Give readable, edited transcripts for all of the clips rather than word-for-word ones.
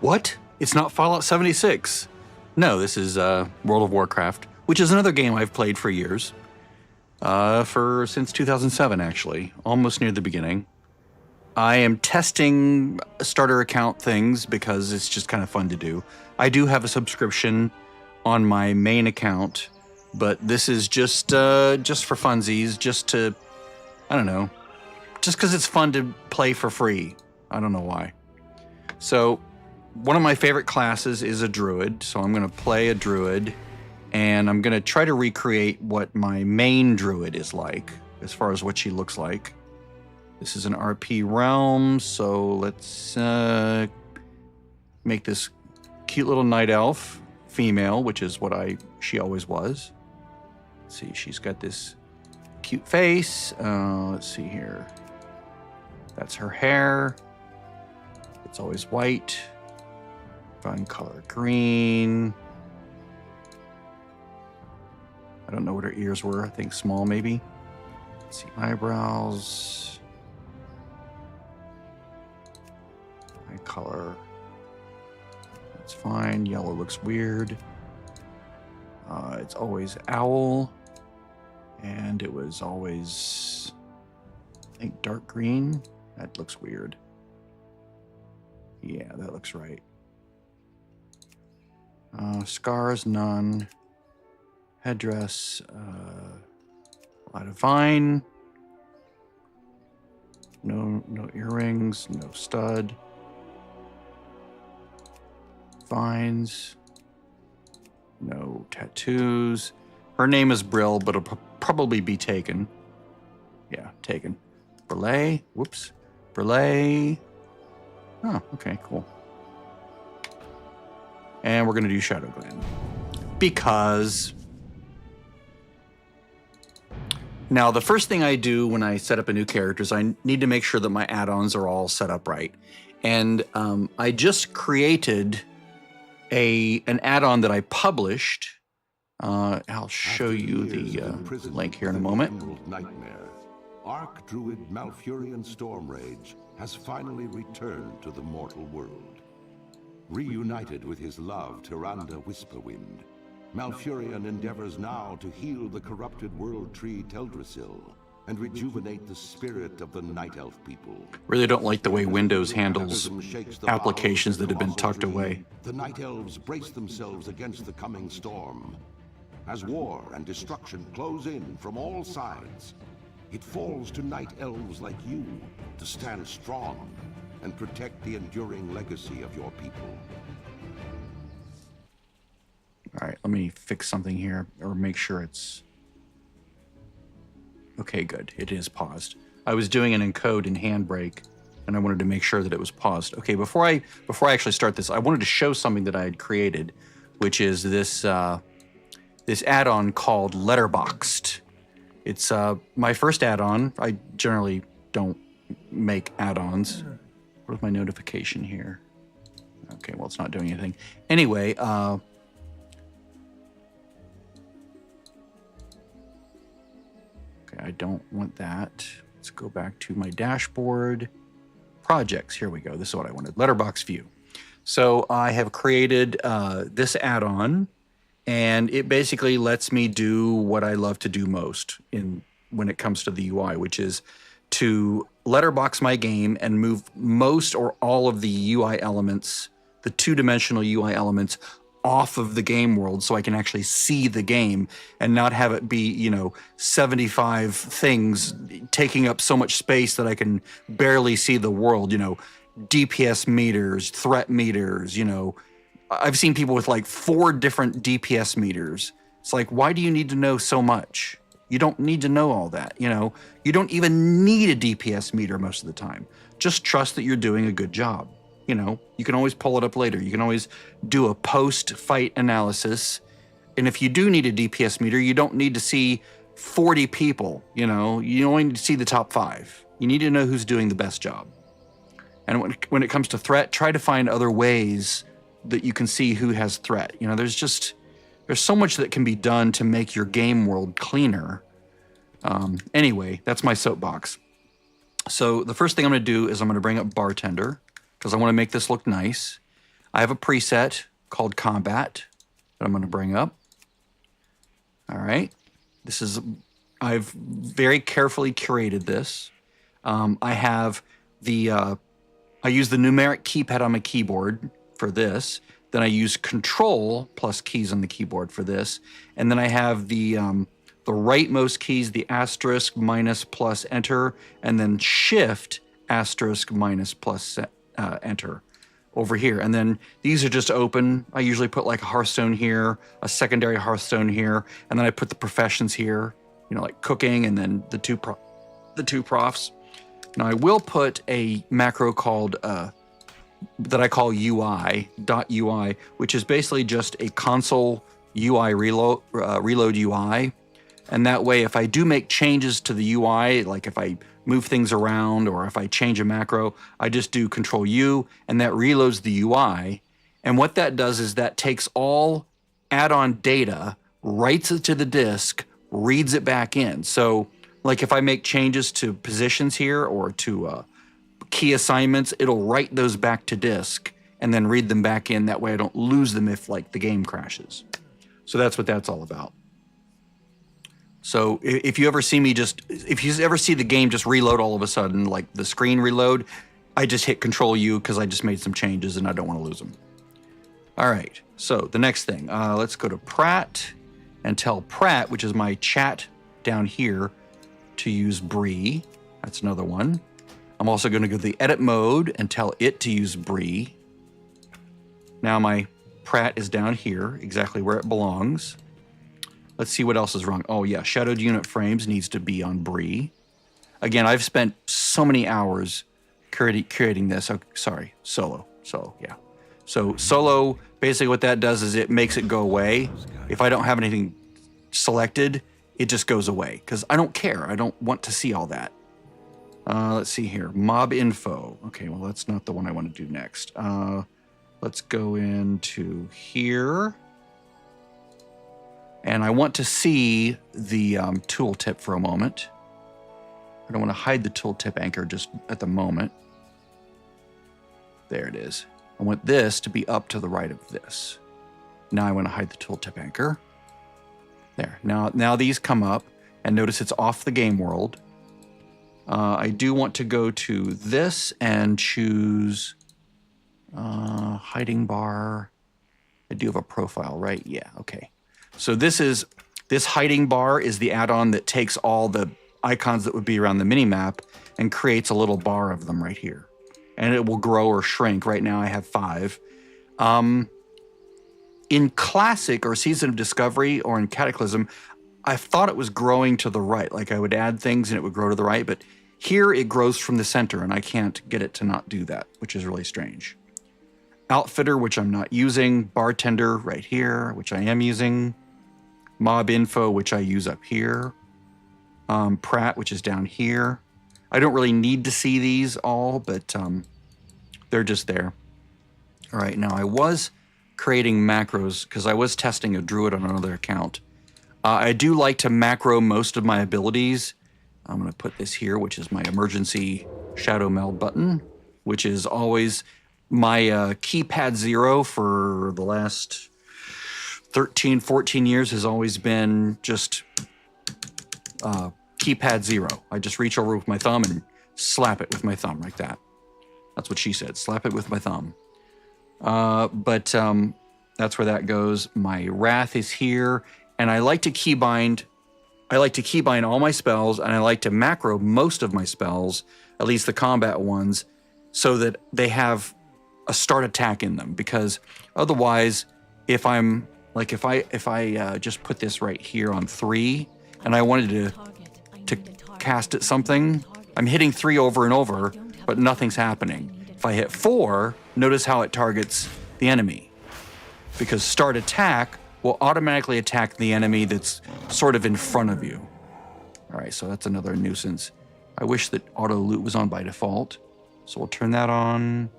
What? It's not Fallout 76. No, this is World of Warcraft, which is another game I've played for years. Since 2007, actually, almost near the beginning. I am testing starter account things because it's just kind of fun to do. I do have a subscription on my main account, but this is just for funsies, just to, I don't know, just because it's fun to play for free. I don't know why. So one of my favorite classes is a druid, so I'm going to play a druid, and I'm going to try to recreate what my main druid is like, as far as what she looks like. This is an RP realm, so let's make this cute little night elf female, which is what she always was. Let's see, she's got this cute face. Let's see here. That's her hair. It's always white. Fun color green. I don't know what her ears were. I think small, maybe. Let's see, eyebrows. Eye color. That's fine. Yellow looks weird. It's always owl. And it was always, I think, dark green. That looks weird. Yeah, that looks right. Scars, none. Headdress, light of vine. No earrings, no stud. Vines. No tattoos. Her name is Brill, but it'll probably be taken. Yeah, taken. Brule. Whoops. Brule. Oh, okay, cool. And we're going to do Shadow Glen. Because... Now, the first thing I do when I set up a new character is I need to make sure that my add-ons are all set up right. And I just created an add-on that I published. I'll show you the link here in a moment. Nightmare. Archdruid Malfurion Stormrage has finally returned to the mortal world. Reunited with his love, Tyrande Whisperwind, Malfurion endeavors now to heal the corrupted world tree Teldrassil and rejuvenate the spirit of the Night Elf people. Really don't like the way Windows handles applications that have been tucked away. The Night Elves brace themselves against the coming storm. As war and destruction close in from all sides, it falls to Night Elves like you to stand strong and protect the enduring legacy of your people. All right, let me fix something here, or make sure it's... Okay, good. It is paused. I was doing an encode in Handbrake, and I wanted to make sure that it was paused. Okay, before I actually start this, I wanted to show something that I had created, which is this this add-on called Letterboxed. It's my first add-on. I generally don't make add-ons. Where's my notification here? Okay, well, it's not doing anything. Anyway, I don't want that. Let's go back to my dashboard. Projects, here we go. This is what I wanted, Letterbox View. So I have created this add-on, and it basically lets me do what I love to do most when it comes to the UI, which is to letterbox my game and move most or all of the UI elements, the two-dimensional UI elements, off of the game world so I can actually see the game and not have it be, 75 things taking up so much space that I can barely see the world, DPS meters, threat meters, I've seen people with like 4 different DPS meters. It's like, why do you need to know so much? You don't need to know all that, You don't even need a DPS meter most of the time. Just trust that you're doing a good job. You can always pull it up later. You can always do a post-fight analysis. And if you do need a DPS meter, you don't need to see 40 people, You only need to see the top 5. You need to know who's doing the best job. And when it comes to threat, try to find other ways that you can see who has threat. There's so much that can be done to make your game world cleaner. Anyway, that's my soapbox. So the first thing I'm going to do is I'm going to bring up Bartender, because I want to make this look nice. I have a preset called Combat that I'm going to bring up. All right. This is, I've very carefully curated this. I have the, I use the numeric keypad on my keyboard for this. Then I use Control plus keys on the keyboard for this. And then I have the rightmost keys, the asterisk, minus, plus, enter, and then Shift, asterisk, minus, plus, enter over here. And then these are just open. I usually put like a Hearthstone here, a secondary Hearthstone here, and then I put the professions here, you know, like cooking, and then the two profs. Now I will put a macro called that I call UI.UI, which is basically just a console UI reload UI. And that way, if I do make changes to the UI, like if I move things around or if I change a macro, I just do Control U and that reloads the UI. And what that does is that takes all add-on data, writes it to the disk, reads it back in. So like if I make changes to positions here or to key assignments, it'll write those back to disk and then read them back in. That way I don't lose them if like the game crashes. So that's what that's all about. So if you ever see me if you ever see the game just reload all of a sudden, like the screen reload, I just hit Control U because I just made some changes and I don't want to lose them. All right, so the next thing, let's go to Pratt and tell Pratt, which is my chat down here, to use Bree. That's another one. I'm also going to go to the edit mode and tell it to use Bree. Now my Pratt is down here, exactly where it belongs. Let's see what else is wrong. Oh yeah, shadowed unit frames needs to be on Bree. Again, I've spent so many hours creating this. Oh, sorry, solo, yeah. So solo, basically what that does is it makes it go away. If I don't have anything selected, it just goes away because I don't care. I don't want to see all that. Let's see here, mob info. Okay, well that's not the one I want to do next. Let's go into here. And I want to see the tooltip for a moment. I don't want to hide the tooltip anchor just at the moment. There it is. I want this to be up to the right of this. Now I want to hide the tooltip anchor. There. Now these come up, and notice it's off the game world. I do want to go to this and choose hiding bar. I do have a profile, right? Yeah, okay. So this hiding bar is the add-on that takes all the icons that would be around the mini-map and creates a little bar of them right here. And it will grow or shrink. Right now I have 5. In Classic or Season of Discovery or in Cataclysm, I thought it was growing to the right. Like I would add things and it would grow to the right, but here it grows from the center and I can't get it to not do that, which is really strange. Outfitter, which I'm not using. Bartender right here, which I am using. Mob info, which I use up here. Pratt, which is down here. I don't really need to see these all, but they're just there. All right, now I was creating macros because I was testing a druid on another account. I do like to macro most of my abilities. I'm going to put this here, which is my emergency shadow meld button, which is always my keypad 0 for the last 13, 14 years has always been just keypad 0. I just reach over with my thumb and slap it with my thumb like that. That's what she said, slap it with my thumb. But that's where that goes. My Wrath is here, and I like to keybind. I like to keybind all my spells, and I like to macro most of my spells, at least the combat ones, so that they have a start attack in them. Because otherwise, if I'm like if I just put this right here on 3, and I wanted to cast at something, I'm hitting 3 over and over, but nothing's happening. If I hit 4, notice how it targets the enemy. Because start attack will automatically attack the enemy that's sort of in front of you. All right, so that's another nuisance. I wish that auto loot was on by default. So we'll turn that on.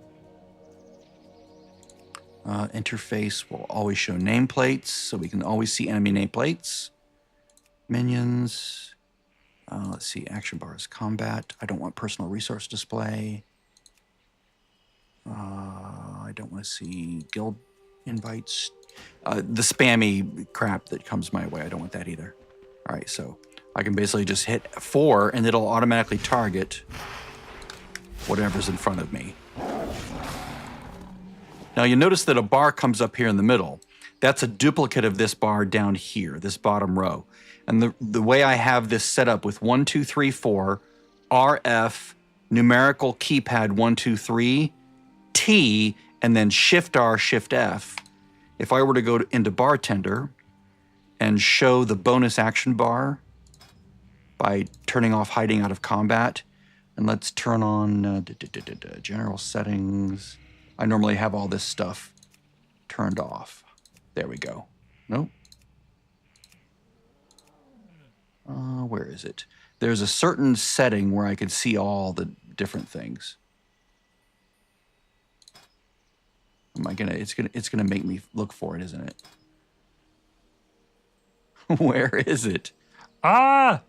Interface will always show nameplates, so we can always see enemy nameplates. Minions. Let's see, action bars, combat. I don't want personal resource display. I don't want to see guild invites. The spammy crap that comes my way, I don't want that either. All right, so I can basically just hit 4 and it'll automatically target whatever's in front of me. Now you notice that a bar comes up here in the middle. That's a duplicate of this bar down here, this bottom row. And the way I have this set up with 1, 2, 3, 4, RF, numerical keypad 1, 2, 3, T, and then Shift R, Shift F. If I were to go into Bartender and show the bonus action bar by turning off hiding out of combat, and let's turn on general settings. I normally have all this stuff turned off. There we go. Nope. Where is it? There's a certain setting where I could see all the different things. It's gonna make me look for it, isn't it? Where is it? Ah!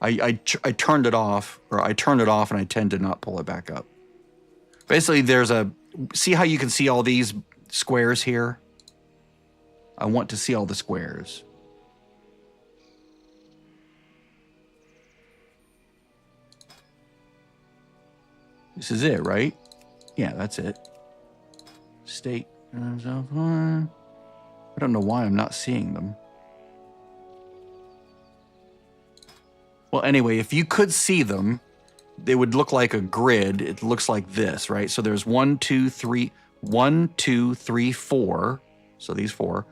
I turned it off, or I turned it off and I tend to not pull it back up. Basically, see how you can see all these squares here? I want to see all the squares. This is it, right? Yeah, that's it. State. I don't know why I'm not seeing them. Well, anyway, if you could see them, they would look like a grid. It looks like this, right? So there's 1, 2, 3, 1, 2, 3, 4. So these 4.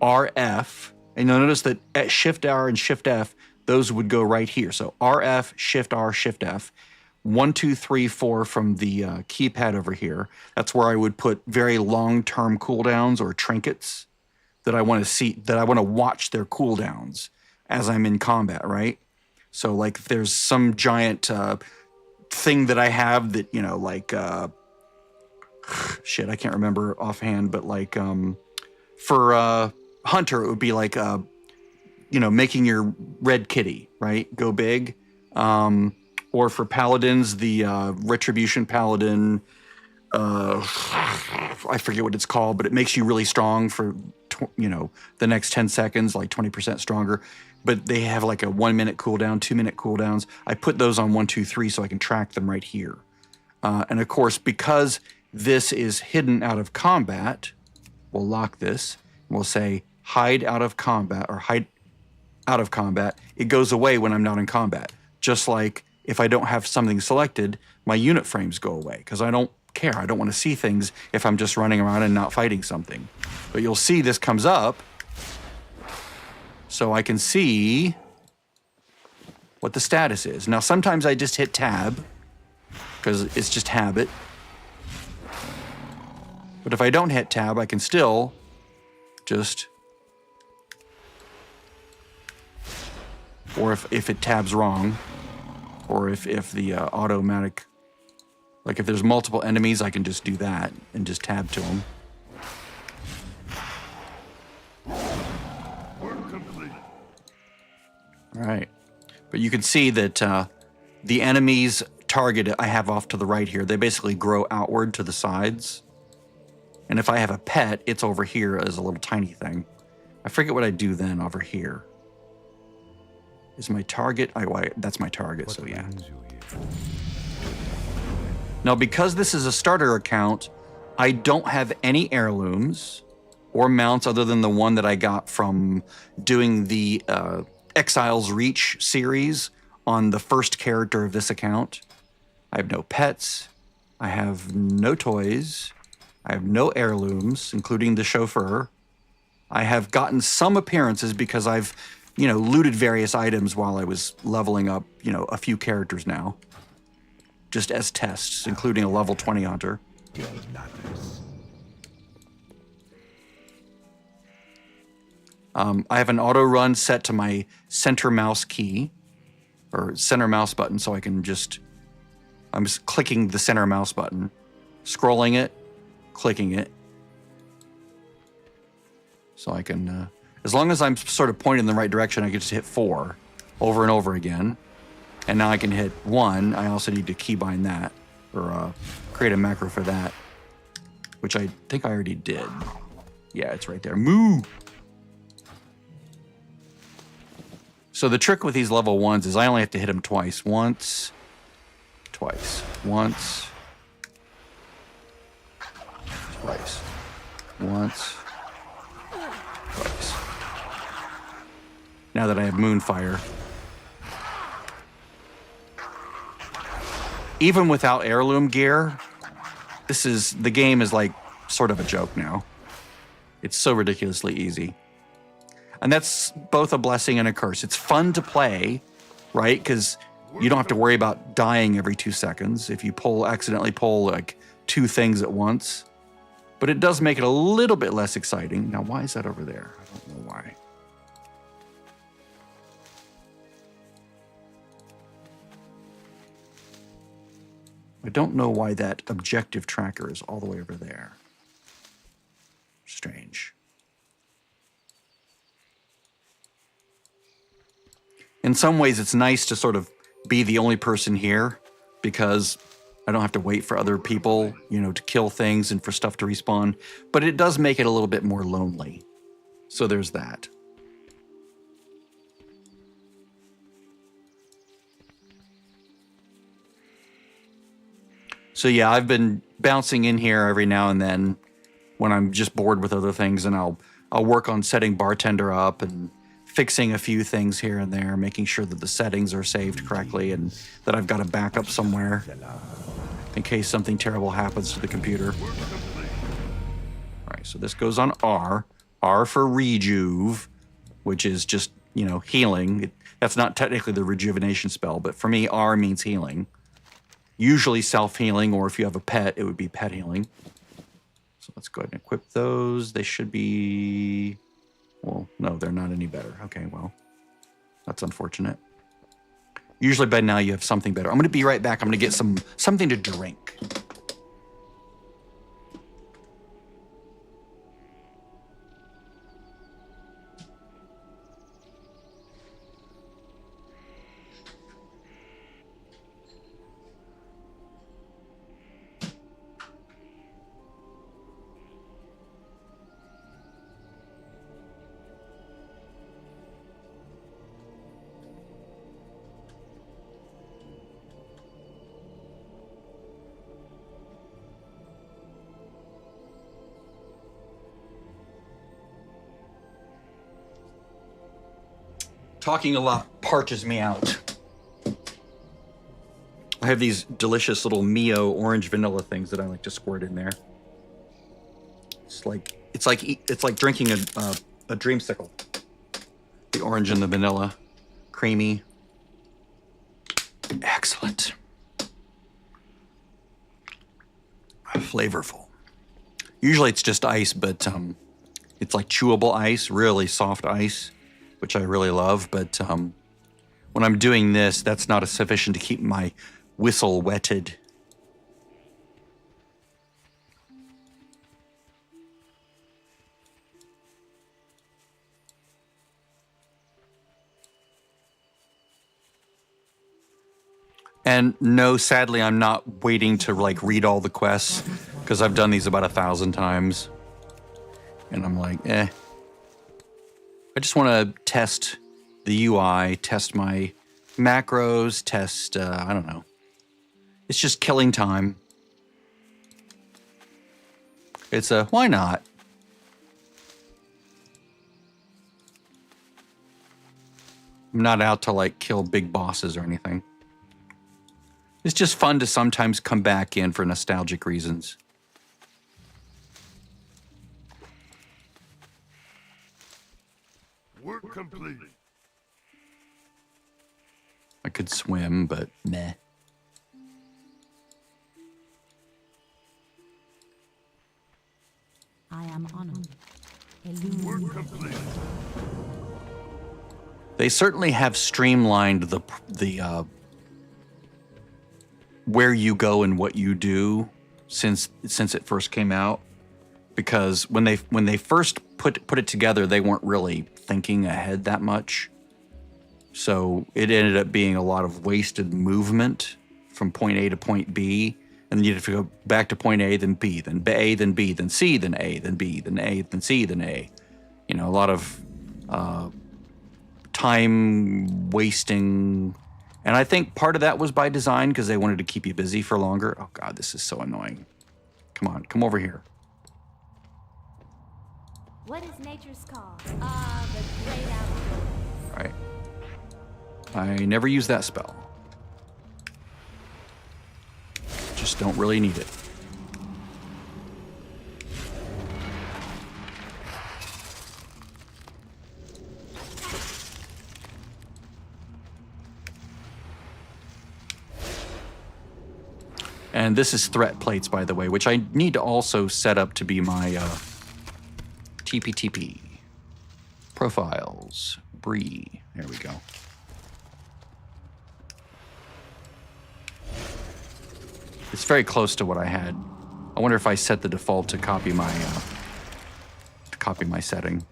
RF. And you'll notice that at Shift R and Shift F, those would go right here. So RF, Shift R, Shift F. 1, 2, 3, 4 from the keypad over here. That's where I would put very long-term cooldowns or trinkets that I want to see, that I want to watch their cooldowns as I'm in combat, right? So like if there's some giant thing that I have that, you know, like, shit, I can't remember offhand, but like for Hunter, it would be like, you know, making your red kitty, right? Go big. Or for Paladins, the Retribution Paladin, I forget what it's called, but it makes you really strong for, you know, the next 10 seconds, like 20% stronger. But they have like a 1 minute cooldown, 2 minute cooldowns. I put those on 1, 2, 3 so I can track them right here. And of course, because this is hidden out of combat, we'll lock this. We'll say hide out of combat or hide out of combat. It goes away when I'm not in combat. Just like if I don't have something selected, my unit frames go away because I don't care. I don't want to see things if I'm just running around and not fighting something. But you'll see this comes up so I can see what the status is. Now, sometimes I just hit tab because it's just habit. But if I don't hit tab, I can still just, or if it tabs wrong, or if the automatic, like if there's multiple enemies, I can just do that and just tab to them. Work complete. All right. But you can see that the enemies target I have off to the right here, they basically grow outward to the sides. And if I have a pet, it's over here as a little tiny thing. I forget what I do then over here. Is my target? That's my target, so yeah. Now, because this is a starter account, I don't have any heirlooms or mounts other than the one that I got from doing the Exiles Reach series on the first character of this account. I have no pets. I have no toys. I have no heirlooms, including the chauffeur. I have gotten some appearances because I've, you know, looted various items while I was leveling up, you know, a few characters now. Just as tests, including a level 20 hunter. I have an auto run set to my center mouse key, or center mouse button, so I can just, I'm just clicking the center mouse button, scrolling it, clicking it. So I can, as long as I'm sort of pointing in the right direction, I can just hit 4 over and over again. And now I can hit 1. I also need to keybind that, or create a macro for that, which I think I already did. Yeah, it's right there. Moo! So the trick with these level 1s is I only have to hit them twice. Once, twice. Once, twice. Once, twice. Now that I have Moonfire. Even without heirloom gear, the game is like sort of a joke now. It's so ridiculously easy. And that's both a blessing and a curse. It's fun to play, right? Because you don't have to worry about dying every 2 seconds if you accidentally pull like 2 things at once. But it does make it a little bit less exciting. Now, why is that over there? I don't know why. I don't know why that objective tracker is all the way over there. Strange. In some ways, it's nice to sort of be the only person here because I don't have to wait for other people, to kill things and for stuff to respawn. But it does make it a little bit more lonely. So there's that. So yeah, I've been bouncing in here every now and then when I'm just bored with other things, and I'll work on setting bartender up and fixing a few things here and there, making sure that the settings are saved correctly and that I've got a backup somewhere in case something terrible happens to the computer. All right, so this goes on R. R for rejuve, which is just, healing. That's not technically the rejuvenation spell, but for me, R means healing. Usually self-healing, or if you have a pet, it would be pet healing. So let's go ahead and equip those. They should be... Well, no, they're not any better. Okay, well, that's unfortunate. Usually by now you have something better. I'm going to be right back. I'm going to get something to drink. Talking a lot parches me out. I have these delicious little Mio orange vanilla things that I like to squirt in there. It's like drinking a dreamsicle. The orange and the vanilla, creamy, excellent, flavorful. Usually it's just ice, but it's like chewable ice, really soft ice, which I really love. But when I'm doing this, that's not sufficient to keep my whistle wetted. And no, sadly, I'm not waiting to read all the quests because I've done these about 1,000 times. And I'm like, I just want to test the UI, test my macros, test, I don't know. It's just killing time. It's why not? I'm not out to kill big bosses or anything. It's just fun to sometimes come back in for nostalgic reasons. Work complete. I could swim, but meh. I am honored. Work complete. They certainly have streamlined the where you go and what you do since it first came out. Because when they first put it together, they weren't really thinking ahead that much. So it ended up being a lot of wasted movement from point A to point B And then you'd have to go back to point A, then B, then A, then B, then C, then A, then B, then A, then C, then A. You know, a lot of time wasting. And I think part of that was by design because they wanted to keep you busy for longer. Oh God, this is so annoying. Come on, come over here. What is nature's call? Ah, the great outdoors. All right. I never use that spell. Just don't really need it. And this is threat plates, by the way, which I need to also set up to be my TPTP. Profiles. Bree. There we go. It's very close to what I had. I wonder if I set the default to copy my setting.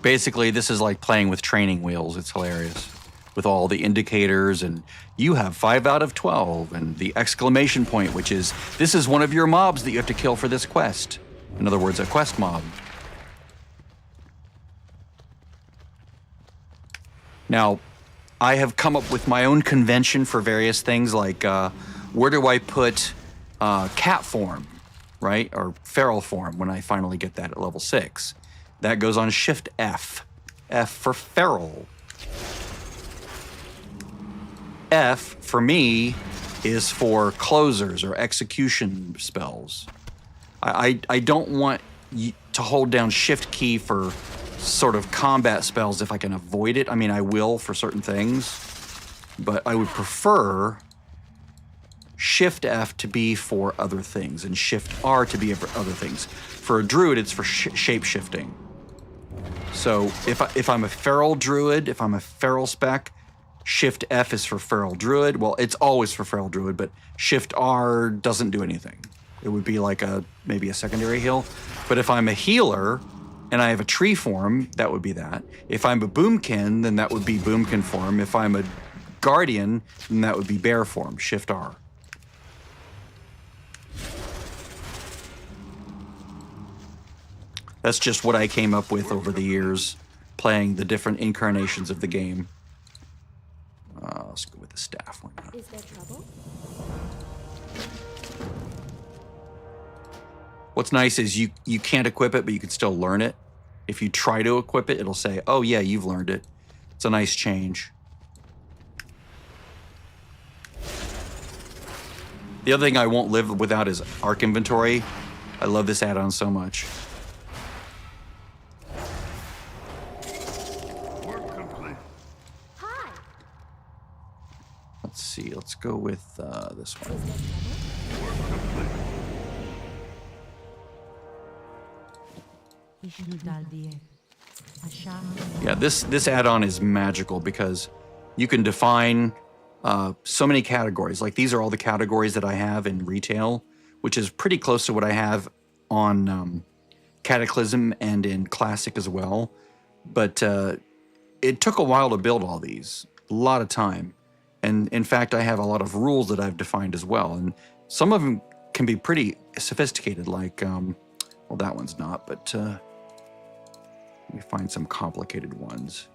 Basically, this is like playing with training wheels. It's hilarious. With all the indicators, and you have 5 out of 12, and the exclamation point, which is, this is one of your mobs that you have to kill for this quest. In other words, a quest mob. Now, I have come up with my own convention for various things, like where do I put cat form, right? Or feral form when I finally get that at level 6. That goes on Shift F. F for feral. F for me is for closers or execution spells. I don't want to hold down Shift key for sort of combat spells if I can avoid it. I mean, I will for certain things, but I would prefer Shift F to be for other things and Shift R to be for other things. For a druid, it's for shape shifting. So if I'm a feral druid, if I'm a feral spec, Shift F is for feral druid. Well, it's always for feral druid, but Shift R doesn't do anything. It would be like maybe a secondary heal. But if I'm a healer and I have a tree form, that would be that. If I'm a boomkin, then that would be boomkin form. If I'm a guardian, then that would be bear form, Shift R. That's just what I came up with over the years, playing the different incarnations of the game. Let's go with the staff. Why not? Is there trouble? What's nice is you can't equip it, but you can still learn it. If you try to equip it, it'll say, oh yeah, you've learned it. It's a nice change. The other thing I won't live without is Arc Inventory. I love this add-on so much. Hi. Let's see, let's go with this one. Is there trouble? Yeah, this add-on is magical because you can define so many categories. Like these are all the categories that I have in retail, which is pretty close to what I have on Cataclysm and in Classic as well. But it took a while to build all these, a lot of time. And in fact, I have a lot of rules that I've defined as well. And some of them can be pretty sophisticated, like, well, that one's not, but let me find some complicated ones.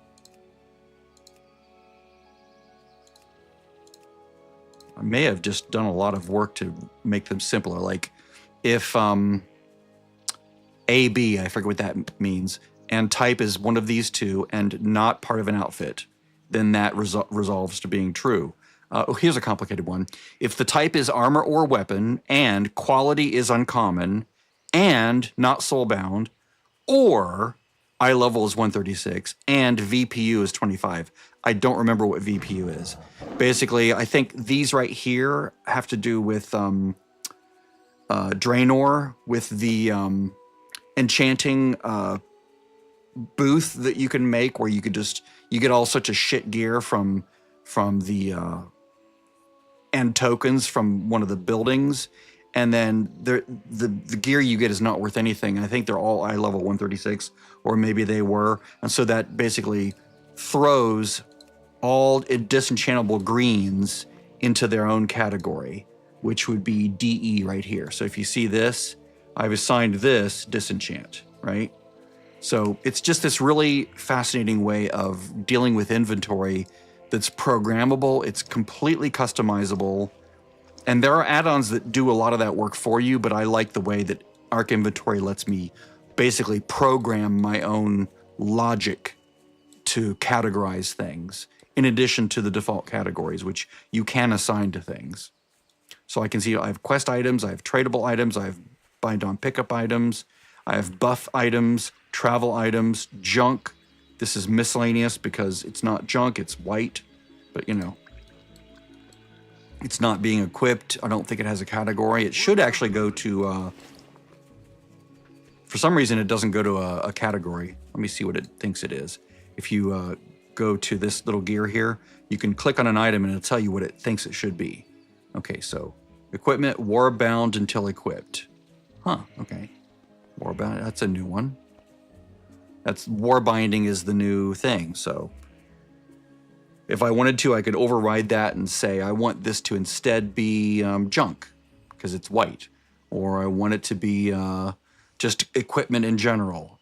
I may have just done a lot of work to make them simpler. Like if AB, I forget what that means, and type is one of these two and not part of an outfit, then that resolves to being true. Here's a complicated one. If the type is armor or weapon and quality is uncommon and not soulbound, or eye level is 136 and VPU is 25. I don't remember what VPU is. Basically, I think these right here have to do with Draenor, with the enchanting booth that you can make where you could you get all sorts of shit gear from the and tokens from one of the buildings, and then the gear you get is not worth anything. I think they're all eye level 136, or maybe they were. And so that basically throws all disenchantable greens into their own category, which would be DE right here. So if you see this, I've assigned this disenchant, right? So it's just this really fascinating way of dealing with inventory that's programmable. It's completely customizable. And there are add-ons that do a lot of that work for you, but I like the way that Arc Inventory lets me basically program my own logic to categorize things, in addition to the default categories, which you can assign to things. So I can see I have quest items, I have tradable items, I have bind on pickup items, I have buff items, travel items, junk. This is miscellaneous because it's not junk, it's white, but you know, it's not being equipped. I don't think it has a category. It should actually go to, for some reason it doesn't go to a category. Let me see what it thinks it is. If you go to this little gear here, you can click on an item and it'll tell you what it thinks it should be. Okay, so equipment, warbound until equipped. Huh, okay. Warbound, that's a new one. That's warbinding is the new thing, so if I wanted to, I could override that and say, I want this to instead be junk, because it's white. Or I want it to be just equipment in general.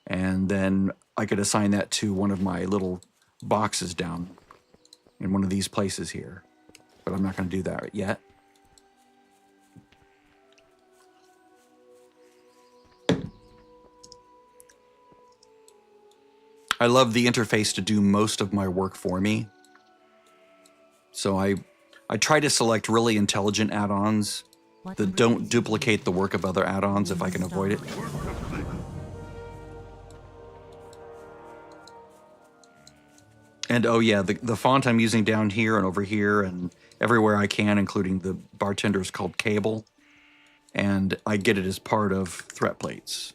And then I could assign that to one of my little boxes down in one of these places here. But I'm not going to do that yet. I love the interface to do most of my work for me. So I try to select really intelligent add-ons that don't duplicate the work of other add-ons if I can avoid it. And oh yeah, the font I'm using down here and over here and everywhere I can, including the bartender, is called Cable. And I get it as part of threat plates.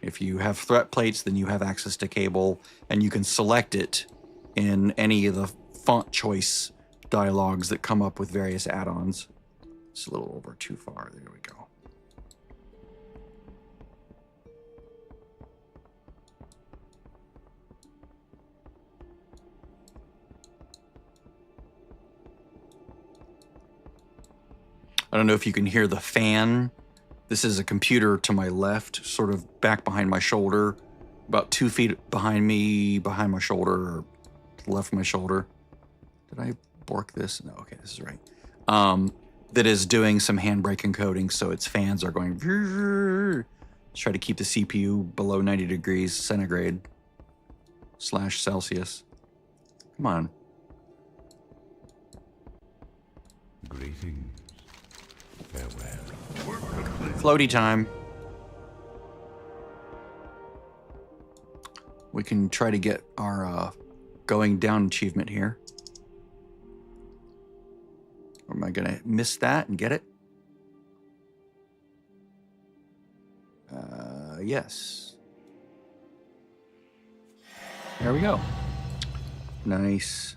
If you have threat plates, then you have access to Cable, and you can select it in any of the font choice dialogues that come up with various add-ons. It's a little over too far. There we go. I don't know if you can hear the fan. This is a computer to my left, sort of back behind my shoulder, about 2 feet behind me, behind my shoulder, or to the left of my shoulder. Did I bork this? No, okay, this is right. That is doing some handbrake encoding, so its fans are going to try to keep the CPU below 90 degrees centigrade / Celsius. Come on. Greetings. Farewell. Floaty time. We can try to get our going down achievement here. Or am I gonna miss that and get it? Yes. There we go. Nice.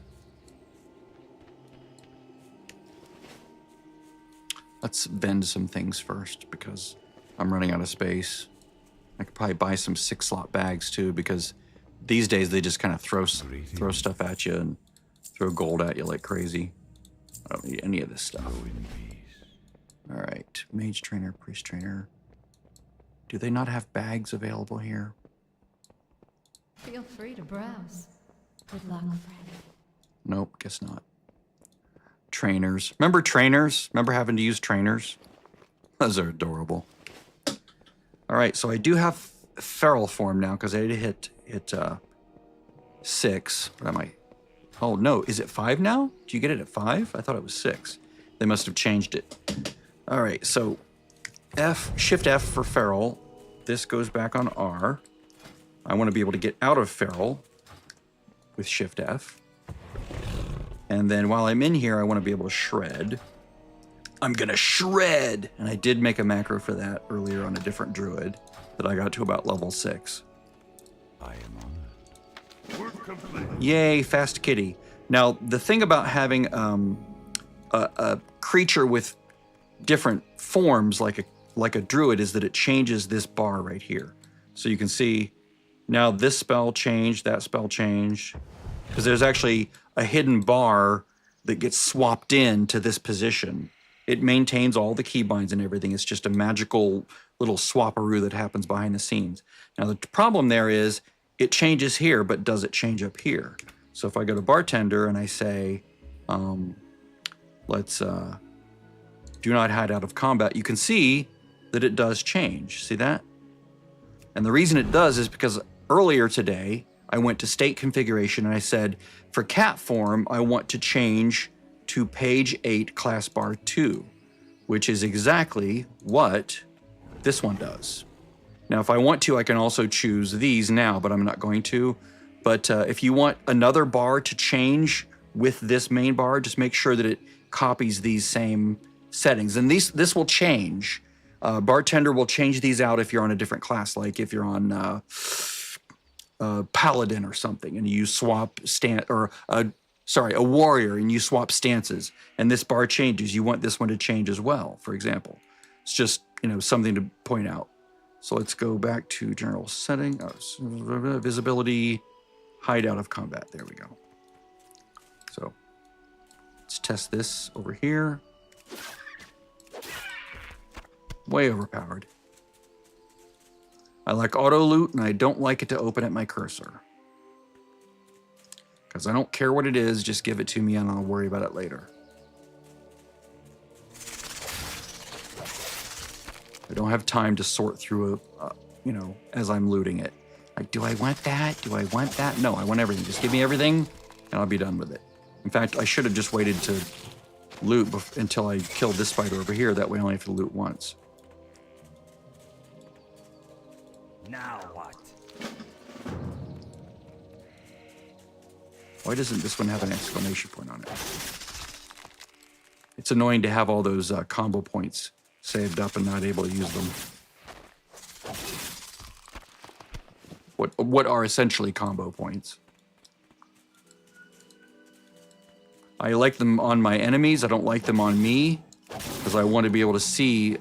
Let's vend some things first because I'm running out of space. I could probably buy some 6-slot bags too, because these days they just kind of throw stuff at you and throw gold at you like crazy. I don't need any of this stuff. All right, mage trainer, priest trainer. Do they not have bags available here? Feel free to browse. Good luck, friend. Nope, guess not. Trainers. Remember trainers? Remember having to use trainers? Those are adorable. All right, so I do have feral form now because I did hit 6. But I might. Oh no, is it 5 now? Do you get it at 5? I thought it was 6. They must have changed it. All right, so Shift F for feral. This goes back on R. I want to be able to get out of feral with Shift F. And then while I'm in here, I want to be able to shred. I'm going to shred! And I did make a macro for that earlier on a different druid that I got to about level 6. I am honored. Work complete. Yay, fast kitty. Now, the thing about having a creature with different forms like a druid is that it changes this bar right here. So you can see now this spell changed, that spell changed, because there's actually a hidden bar that gets swapped in to this position. It maintains all the keybinds and everything. It's just a magical little swapperoo that happens behind the scenes. Now the problem there is it changes here, but does it change up here? So if I go to bartender and I say, let's do not hide out of combat, you can see that it does change. See that? And the reason it does is because earlier today, I went to state configuration and I said, for cat form, I want to change to page 8 class bar 2, which is exactly what this one does. Now, if I want to, I can also choose these now, but I'm not going to. But if you want another bar to change with this main bar, just make sure that it copies these same settings. And this will change. Bartender will change these out if you're on a different class, like if you're on Paladin or something, and you swap a warrior, and you swap stances, and this bar changes. You want this one to change as well, for example. It's just, something to point out. So let's go back to general setting, visibility, hide out of combat. There we go. So let's test this over here. Way overpowered. I like auto loot, and I don't like it to open at my cursor. Because I don't care what it is, just give it to me and I'll worry about it later. I don't have time to sort through as I'm looting it. Like, do I want that? Do I want that? No, I want everything. Just give me everything and I'll be done with it. In fact, I should have just waited to loot until I killed this spider over here. That way I only have to loot once. Now what? Why doesn't this one have an exclamation point on it? It's annoying to have all those combo points saved up and not able to use them. What are essentially combo points? I like them on my enemies. I don't like them on me because I want to be able to see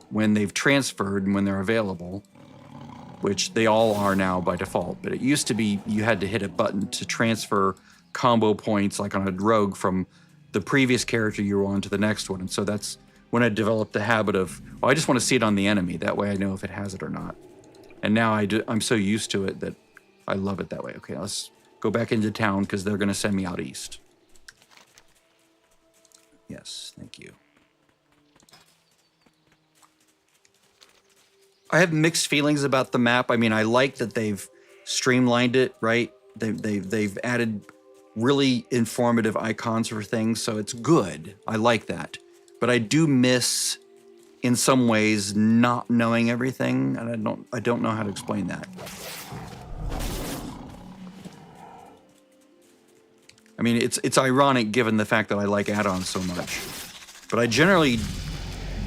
when they've transferred and when they're available, which they all are now by default. But it used to be you had to hit a button to transfer combo points, like on a rogue, from the previous character you were on to the next one. And so that's when I developed the habit of, I just want to see it on the enemy. That way I know if it has it or not. And now I'm so used to it that I love it that way. Okay, let's go back into town because they're going to send me out east. Yes, thank you. I have mixed feelings about the map. I mean, I like that they've streamlined it, right? They've added really informative icons for things, so it's good. I like that. But I do miss, in some ways, not knowing everything, and I don't know how to explain that. I mean, it's ironic given the fact that I like add-ons so much. But I generally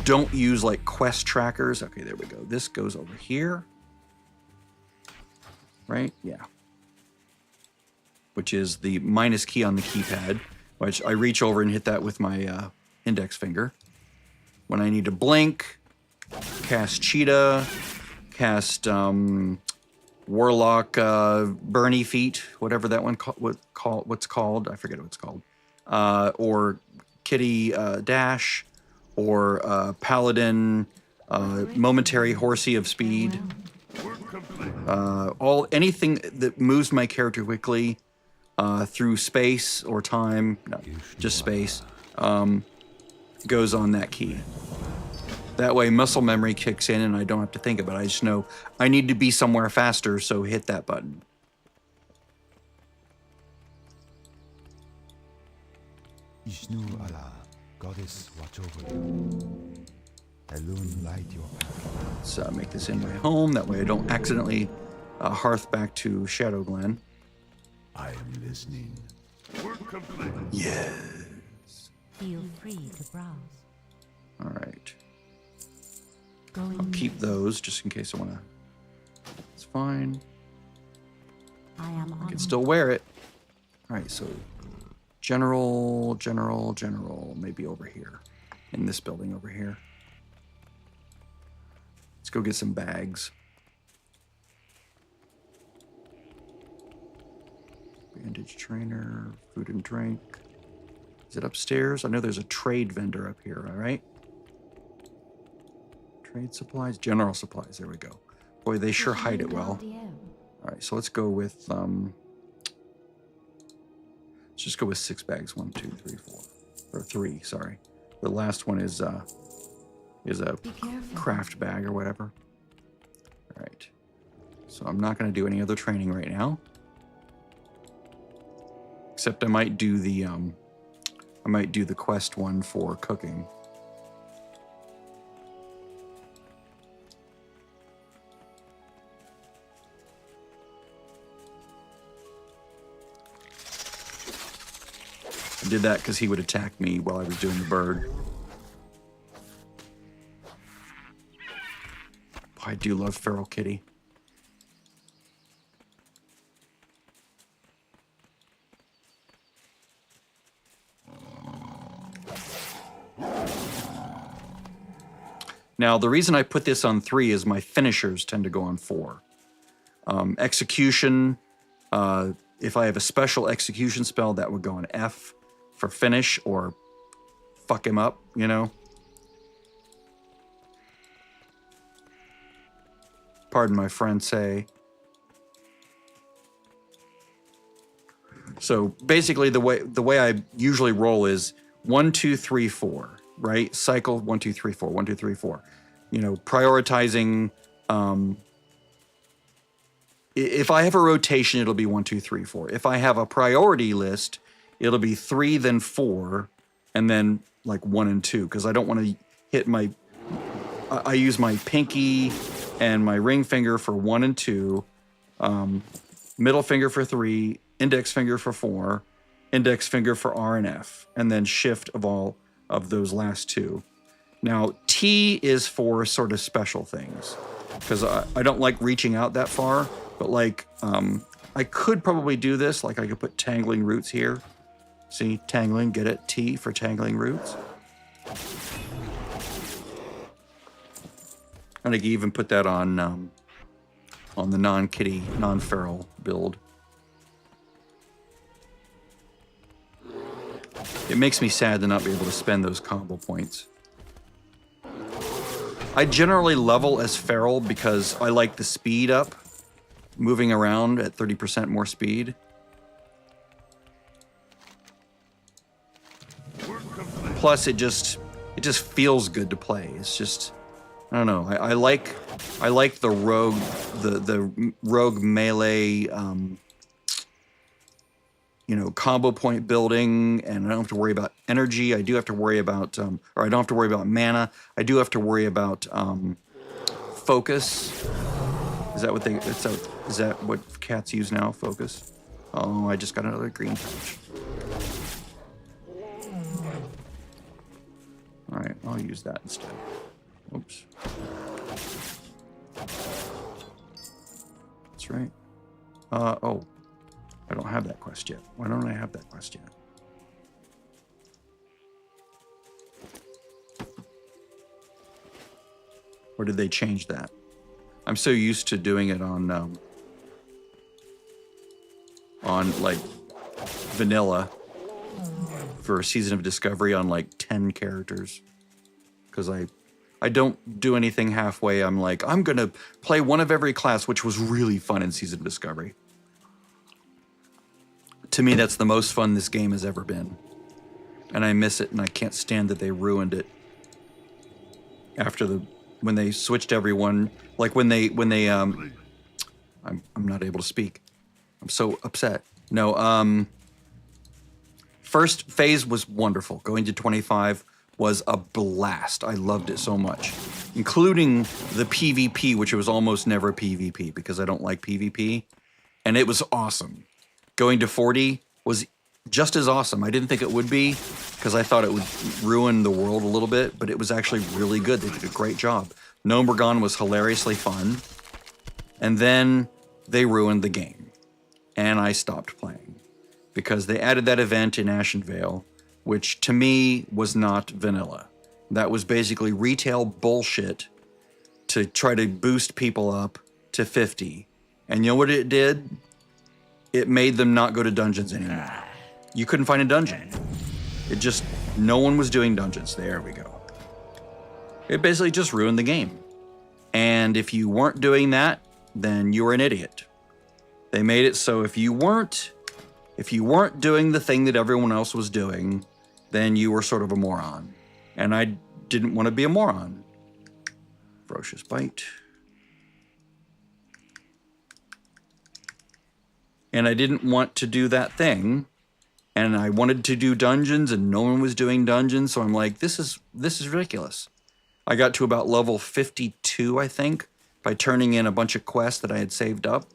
don't use like quest trackers. Okay, there we go. This goes over here. Right? Yeah. Which is the minus key on the keypad, which I reach over and hit that with my index finger. When I need to blink, cast Cheetah, cast Warlock Burny Feet, whatever that one what's called. I forget what it's called. Or Kitty Dash, or Paladin Momentary Horsey of Speed. Anything that moves my character quickly through space or time, no, just space, goes on that key. That way muscle memory kicks in and I don't have to think about it. I just know I need to be somewhere faster, so hit that button. Ishnu Allah, Goddess, watch over you. Elun, light your path. Let's make this in my home. That way I don't accidentally hearth back to Shadow Glen. I am listening. Work complete. Yes. Feel free to browse. All right. Going I'll keep those just in case I want to. It's fine. I am I on can still wear it. All right, so general, maybe over here. in this building over here. Let's go get some bags. Bandage trainer, food and drink. Is it upstairs? I know there's a trade vendor up here, all right? Trade supplies, general supplies, there we go. Boy, they sure hide it well. All right, so let's go with, let's just go with 6 bags. 1, 2, 3, 4. Or 3, sorry. The last one is a craft bag or whatever. All right. So I'm not going to do any other training right now. Except I might do the quest one for cooking. I did that because he would attack me while I was doing the bird. I do love Feral Kitty. Now, the reason I put this on 3 is my finishers tend to go on 4. Execution, if I have a special execution spell, that would go on F for finish or fuck him up, you know? Pardon my Francais. So basically the way I usually roll is 1, 2, 3, 4, right? Cycle 1, 2, 3, 4, 1, 2, 3, 4. You know, prioritizing. If I have a rotation, it'll be 1, 2, 3, 4. If I have a priority list, it'll be 3, then 4, and then like 1 and 2, because I don't want to hit my. I use my pinky and my ring finger for 1 and 2, middle finger for 3, index finger for 4, index finger for R and F, and then shift of all of those last 2. Now, T is for sort of special things, because I don't like reaching out that far, but like, I could probably do this, like I could put tangling roots here. See, tangling, get it? T for tangling roots. And I can even put that on the non-kitty, non-feral build. It makes me sad to not be able to spend those combo points. I generally level as feral because I like the speed up, moving around at 30% more speed. Plus, it just feels good to play. It's just, I don't know. I like the rogue, the rogue melee, you know, combo point building, and I don't have to worry about energy. I do have to worry about, or I don't have to worry about mana. I do have to worry about focus. Is that what they? Is that what cats use now? Focus. Oh, I just got another green pouch. All right, I'll use that instead. Oops. That's right. Oh. I don't have that quest yet. Why don't I have that quest yet? Or did they change that? I'm so used to doing it on like vanilla for a Season of Discovery on like 10 characters. Because I don't do anything halfway. I'm like, I'm gonna play one of every class, which was really fun in Season of Discovery. To me, that's the most fun this game has ever been. And I miss it, and I can't stand that they ruined it. After when they switched everyone, like when they I'm not able to speak. I'm so upset. No, first phase was wonderful. Going to 25 was a blast. I loved it so much. Including the PvP, which was almost never PvP, because I don't like PvP. And it was awesome. Going to 40 was just as awesome. I didn't think it would be, because I thought it would ruin the world a little bit, but it was actually really good. They did a great job. Gnomeregan was hilariously fun. And then they ruined the game. And I stopped playing. Because they added that event in Ashenvale, which to me was not vanilla. that was basically retail bullshit to try to boost people up to 50. And you know what it did? It made them not go to dungeons anymore. You couldn't find a dungeon. It just, no one was doing dungeons. There we go. It basically just ruined the game. And if you weren't doing that, then you were an idiot. They made it so if you weren't doing the thing that everyone else was doing, then you were sort of a moron. And I didn't want to be a moron. Ferocious Bite. And I didn't want to do that thing. And I wanted to do dungeons and no one was doing dungeons. So I'm like, this is ridiculous. I got to about level 52, I think, by turning in a bunch of quests that I had saved up.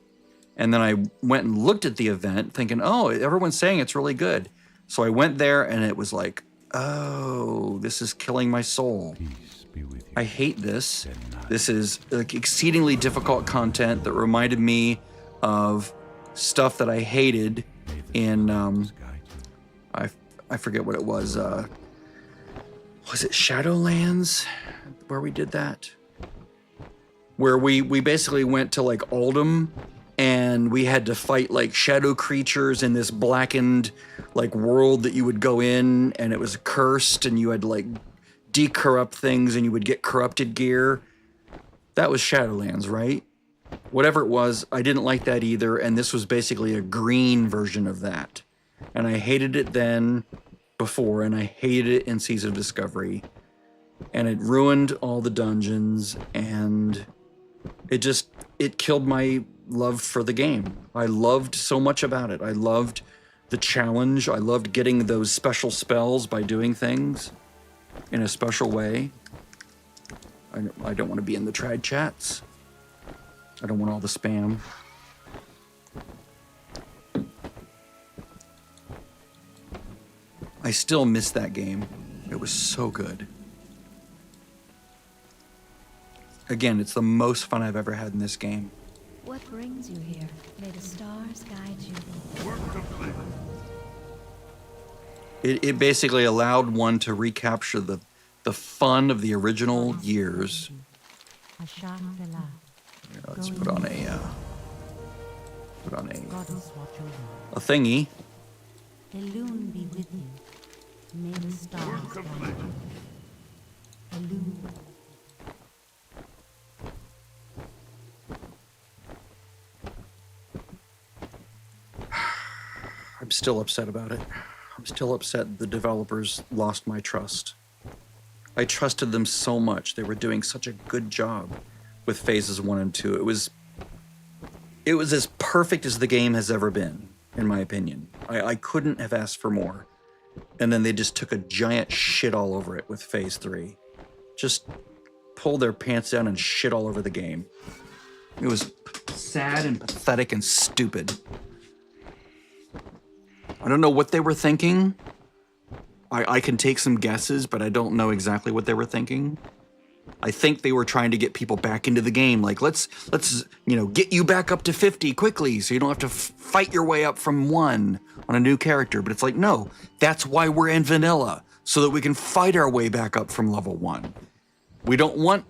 And then I went and looked at the event thinking, oh, everyone's saying it's really good. So I went there and it was like, oh, this is killing my soul. Peace be with you. I hate this. This is like exceedingly difficult content that reminded me of stuff that I hated in, I forget what it was. Was it Shadowlands where we did that? Where we basically went to like Oldham and we had to fight like shadow creatures in this blackened like world that you would go in and it was cursed and you had to like decorrupt things and you would get corrupted gear. That was Shadowlands, right? Whatever it was, I didn't like that either. And this was basically a green version of that. And I hated it then before and I hated it in Season of Discovery. And it ruined all the dungeons and it killed my love for the game. I loved so much about it. I loved the challenge. I loved getting those special spells by doing things in a special way. I don't want to be in the trad chats. I don't want all the spam. I still miss that game. It was so good. Again, it's the most fun I've ever had in this game. What brings you here? May the stars guide you. It basically allowed one to recapture the fun of the original years. Yeah, let's put on a thingy. Elune be with you. May the stars guide you. Elune. I'm still upset about it. I'm still upset the developers lost my trust. I trusted them so much. They were doing such a good job with phases 1 and 2. It was as perfect as the game has ever been, in my opinion. I couldn't have asked for more. And then they just took a giant shit all over it with phase 3. Just pulled their pants down and shit all over the game. It was sad and pathetic and stupid. I don't know what they were thinking. I can take some guesses, but I don't know exactly what they were thinking. I think they were trying to get people back into the game. Like, let's get you back up to 50 quickly so you don't have to fight your way up from 1 on a new character. But it's like, no, that's why we're in vanilla, so that we can fight our way back up from level 1. We don't want,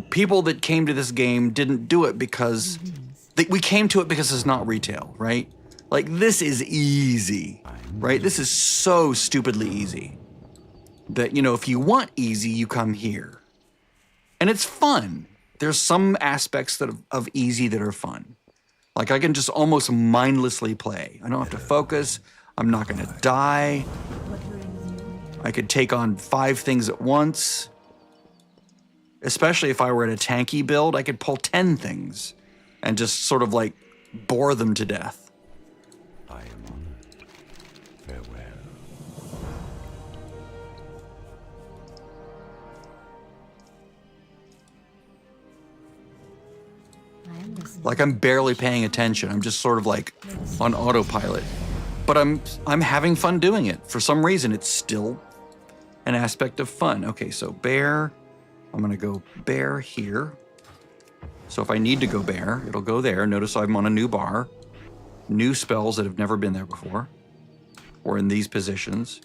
people that came to this game didn't do it because we came to it because it's not retail, right? Like, this is easy, right? This is so stupidly easy that, if you want easy, you come here. And it's fun. There's some aspects of easy that are fun. Like, I can just almost mindlessly play. I don't have to focus. I'm not going to die. I could take on 5 things at once. Especially if I were in a tanky build, I could pull 10 things and just sort of like bore them to death. I am honored. Farewell. Like, I'm barely paying attention. I'm just sort of like on autopilot. But I'm having fun doing it. For some reason, it's still an aspect of fun. Okay, so bear. I'm gonna go bear here. So if I need to go bear, it'll go there. Notice I'm on a new bar. New spells that have never been there before. Or in these positions.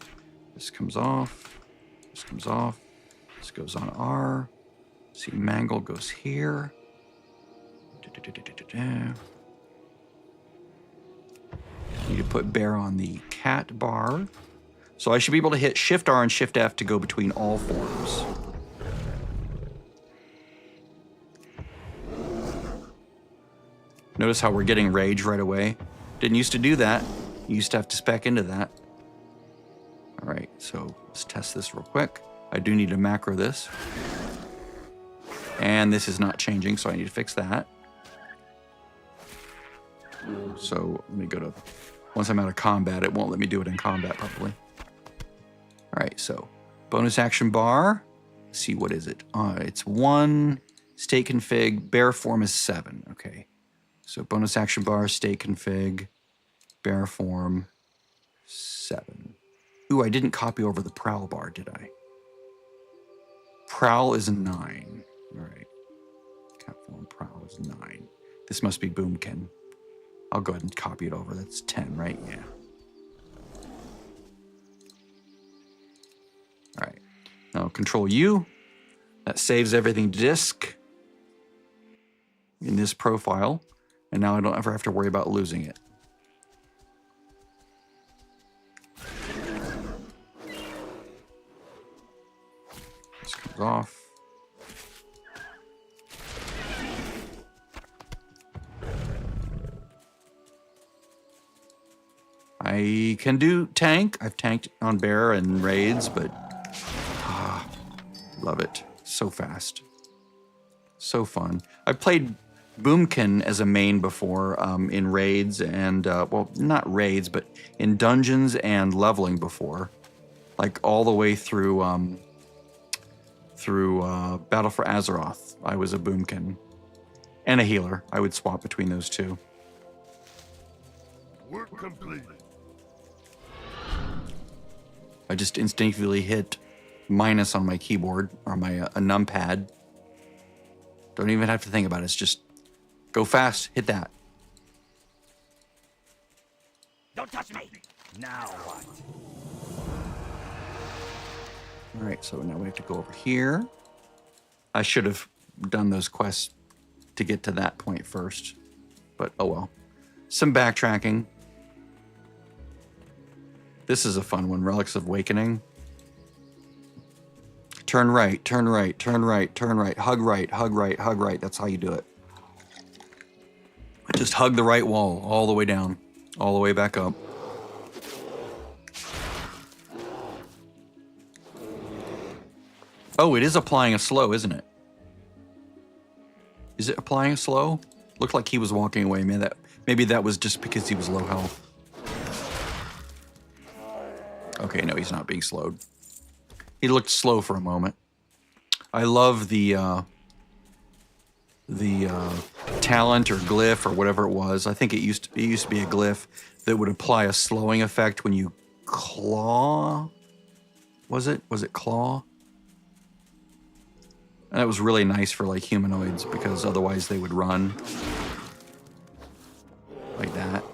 This comes off. This comes off. This goes on R. See, Mangle goes here. Need to put Bear on the cat bar. So I should be able to hit Shift R and Shift F to go between all forms. Notice how we're getting rage right away. Didn't used to do that. You used to have to spec into that. All right, so let's test this real quick. I do need to macro this. And this is not changing, so I need to fix that. So let me go to, once I'm out of combat, it won't let me do it in combat probably. All right, so bonus action bar. Let's see, what is it? It's 1, state config, bear form is 7, okay. So bonus action bar, state config, bear form, 7. Ooh, I didn't copy over the prowl bar, did I? Prowl is a 9. All right. Cat form prowl is 9. This must be Boomkin. I'll go ahead and copy it over. That's 10, right? Yeah. All right. Now Control U. That saves everything to disk in this profile. And now I don't ever have to worry about losing it. This comes off. I can do tank. I've tanked on bear and raids, but love it. So fast. So fun. I've played Boomkin as a main before in raids and, well, not raids, but in dungeons and leveling before. Like all the way through Battle for Azeroth, I was a Boomkin. And a healer. I would swap between those two. Work complete. I just instinctively hit minus on my keyboard or my a numpad. Don't even have to think about it. It's just go fast, hit that. Don't touch me! Now what? All right, so now we have to go over here. I should have done those quests to get to that point first, but oh well. Some backtracking. This is a fun one, Relics of Awakening. Turn right, turn right, turn right, turn right, hug right, hug right, hug right. That's how you do it. Just hug the right wall all the way down, all the way back up. Oh, it is applying a slow, isn't it? Is it applying a slow? Looked like he was walking away. Maybe that was just because he was low health. Okay, no, he's not being slowed. He looked slow for a moment. I love the talent or glyph or whatever it was. I think it used to be a glyph that would apply a slowing effect when you claw. Was it claw? And that was really nice for like humanoids because otherwise they would run like that.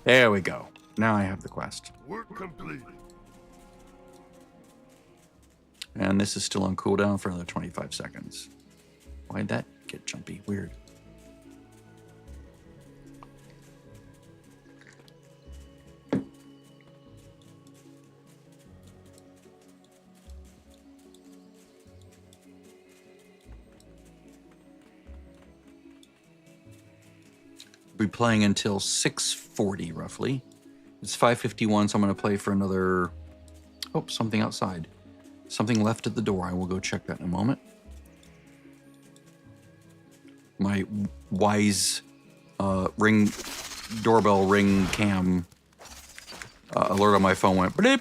There we go. Now I have the quest. Work complete. And this is still on cooldown for another 25 seconds. Why'd that get jumpy? Weird. Be playing until 6:40 roughly. It's 5:51, so I'm going to play for another... Oh, something outside. Something left at the door. I will go check that in a moment. My wise doorbell ring cam alert on my phone went bleep.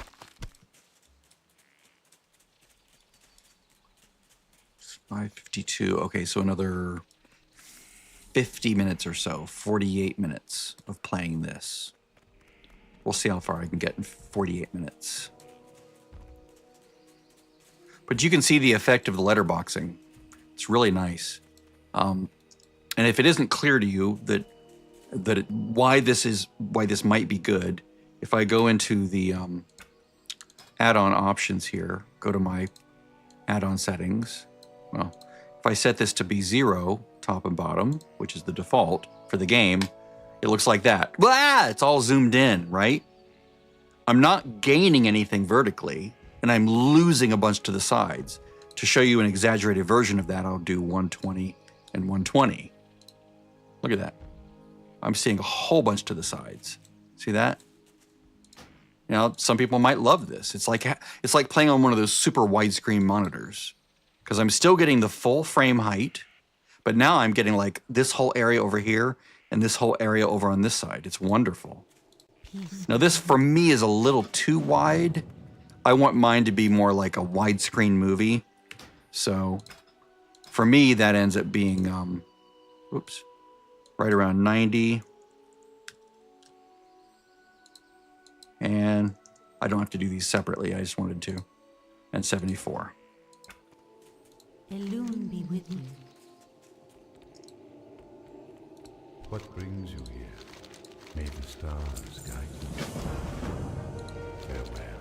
It's 5:52. Okay, so another 50 minutes or so, 48 minutes of playing this. We'll see how far I can get in 48 minutes. But you can see the effect of the letterboxing. It's really nice. And if it isn't clear to you why this might be good, if I go into the add-on options here, go to my add-on settings. Well, if I set this to be 0, top and bottom, which is the default for the game, it looks like that. Blah! It's all zoomed in, right? I'm not gaining anything vertically, and I'm losing a bunch to the sides. To show you an exaggerated version of that, I'll do 120 and 120. Look at that. I'm seeing a whole bunch to the sides. See that? You know, some people might love this. It's like playing on one of those super widescreen monitors, because I'm still getting the full frame height, but now I'm getting like this whole area over here and this whole area over on this side. It's wonderful. Now this for me is a little too wide. I want mine to be more like a widescreen movie. So for me, that ends up being, right around 90. And I don't have to do these separately. I just wanted to. And 74. Elune be with you. What brings you here? May the stars guide you. Farewell.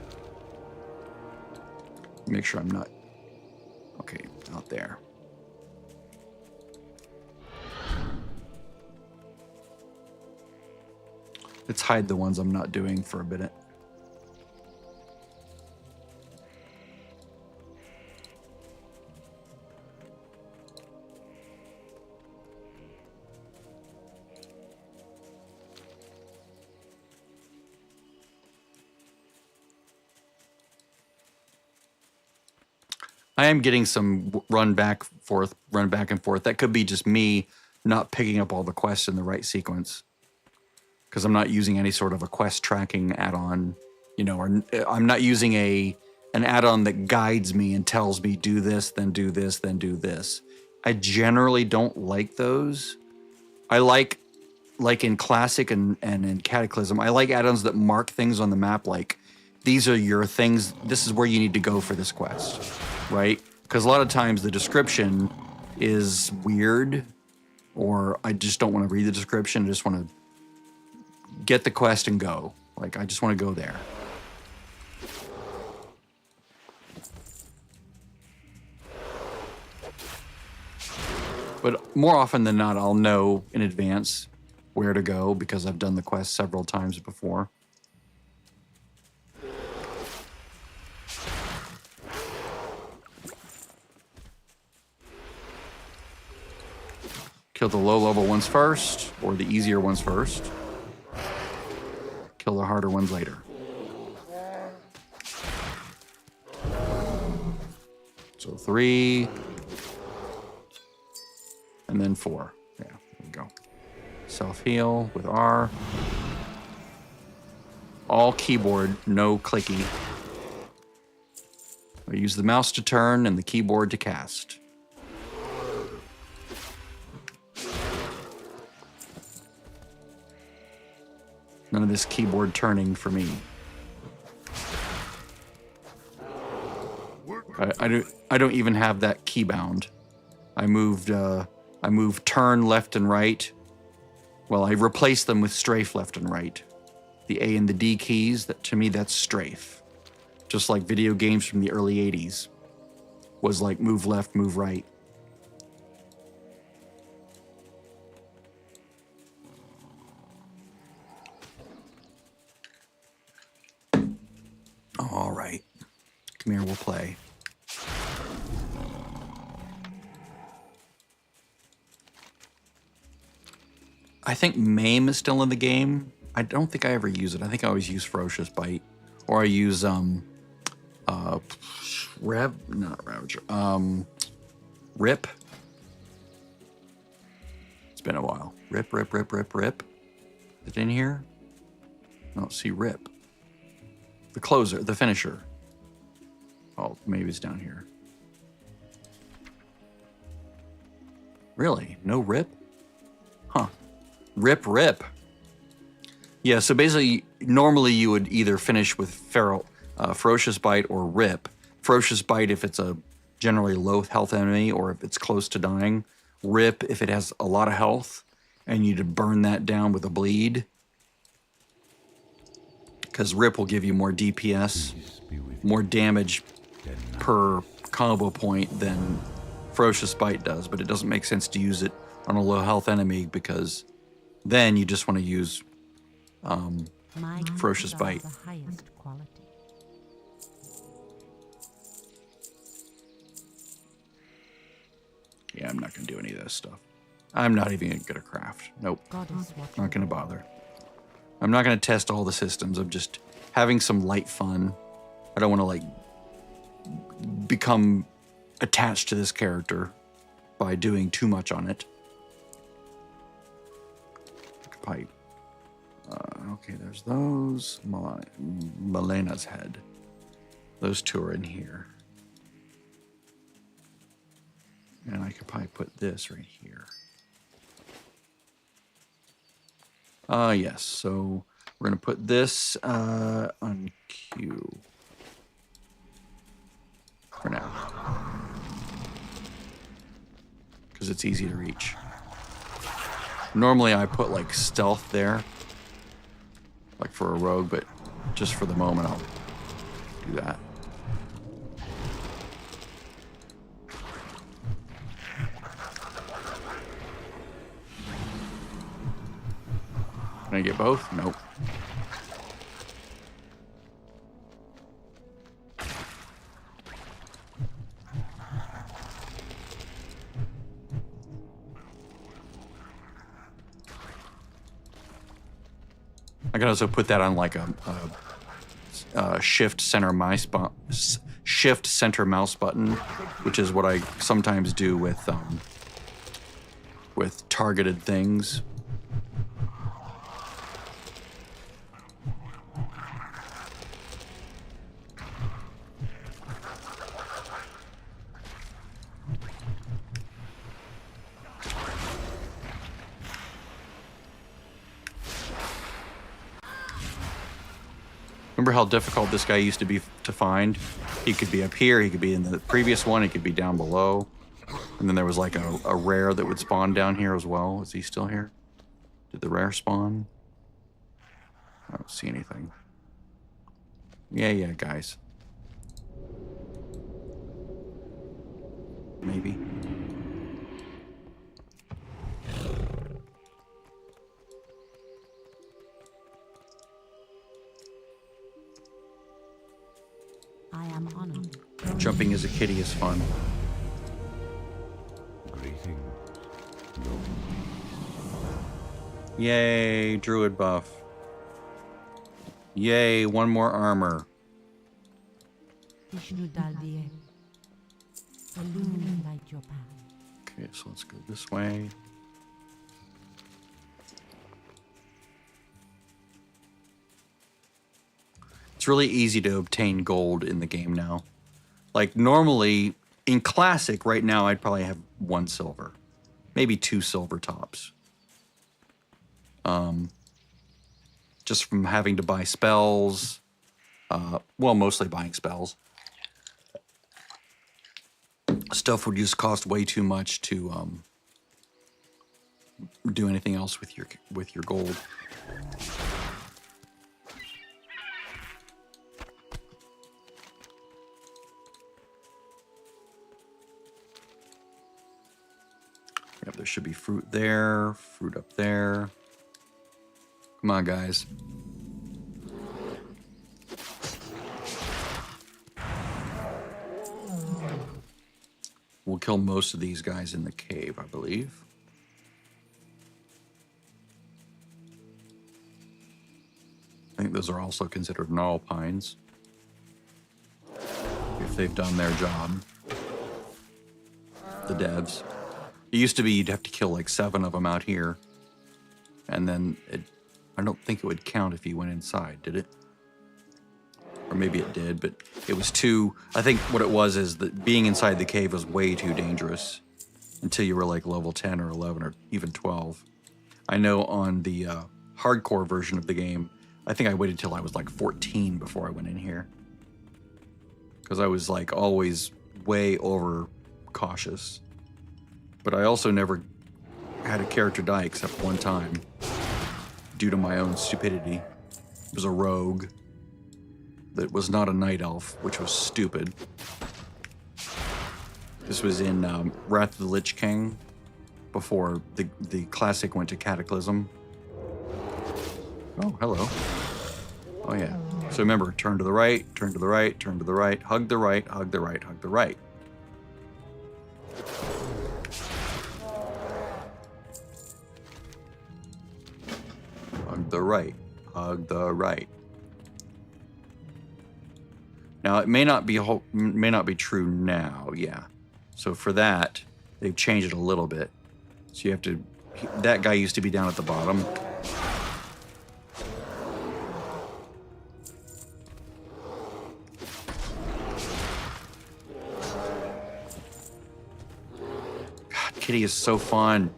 Make sure I'm not, okay, out there. Let's hide the ones I'm not doing for a minute. I am getting some run back and forth. That could be just me not picking up all the quests in the right sequence, because I'm not using any sort of a quest tracking add-on, you know, or I'm not using an add-on that guides me and tells me do this, then do this, then do this. I generally don't like those. I like in Classic and in Cataclysm, I like add-ons that mark things on the map like, these are your things, this is where you need to go for this quest, right? Because a lot of times the description is weird, or I just don't want to read the description, I just want to get the quest and go. Like, I just want to go there. But more often than not, I'll know in advance where to go because I've done the quest several times before. Kill the low-level ones first, or the easier ones first. Kill the harder ones later. So 3, and then 4. Yeah, there we go. Self-heal with R. All keyboard, no clicky. I use the mouse to turn and the keyboard to cast. None of this keyboard turning for me. I don't even have that key bound. I moved turn left and right. Well, I replaced them with strafe left and right. The A and the D keys, that to me that's strafe. Just like video games from the early 80s was like move left, move right. All right. Come here, we'll play. I think Maim is still in the game. I don't think I ever use it. I think I always use Ferocious Bite. Or I use Rip. It's been a while. Rip. Is it in here? I don't see Rip. The closer, the finisher. Oh, maybe it's down here. Really? No Rip? Huh. Rip. Yeah, so basically, normally you would either finish with Ferocious Bite or Rip. Ferocious Bite if it's a generally low health enemy or if it's close to dying. Rip if it has a lot of health and you need to burn that down with a bleed. Because Rip will give you more DPS, more damage per combo point than Ferocious Bite does, but it doesn't make sense to use it on a low health enemy because then you just want to use My Ferocious goods are Bite. the highest quality. Yeah, I'm not going to do any of this stuff. I'm not even going to craft. Nope. Goddess watch Not going to bother. I'm not going to test all the systems. I'm just having some light fun. I don't want to like become attached to this character by doing too much on it. Pipe. Okay, there's those. Melena's head. Those two are in here. And I could probably put this right here. Yes, so we're going to put this on Q for now. Because it's easy to reach. Normally I put like stealth there, like for a rogue, but just for the moment I'll do that. Can I get both? Nope. I can also put that on like a shift center mouse button, which is what I sometimes do with targeted things. Remember how difficult this guy used to be to find? He could be up here, he could be in the previous one, he could be down below. And then there was like a rare that would spawn down here as well. Is he still here? Did the rare spawn? I don't see anything. Yeah, guys. Maybe. I am honored. Jumping as a kitty is fun. Greetings. No. Yay, druid buff. Yay, one more armor. Vishnu Daldier. Illuminate your path. Okay, so let's go this way. It's really easy to obtain gold in the game now. Like normally, in Classic right now, I'd probably have 1 silver. Maybe 2 silver tops. Just from having to buy spells. Well, mostly buying spells. Stuff would just cost way too much to do anything else with your gold. Yep, there should be fruit there, fruit up there. Come on, guys. We'll kill most of these guys in the cave, I believe. I think those are also considered gnarl pines. If they've done their job. The devs. It used to be you'd have to kill like 7 of them out here. And then I don't think it would count if you went inside, did it? Or maybe it did, but it was too... I think what it was is that being inside the cave was way too dangerous until you were like level 10 or 11 or even 12. I know on the hardcore version of the game, I think I waited till I was like 14 before I went in here. Because I was like always way over cautious. But I also never had a character die except one time due to my own stupidity. It was a rogue. that was not a night elf, which was stupid. This was in Wrath of the Lich King, before the classic went to Cataclysm. Oh, hello. Oh, yeah. So remember, turn to the right, turn to the right, turn to the right, hug the right, hug the right, hug the right. Hug the right, hug the right. Now, it may not be true now, yeah. So for that, they've changed it a little bit. So you have to, that guy used to be down at the bottom. God, Kitty is so fun.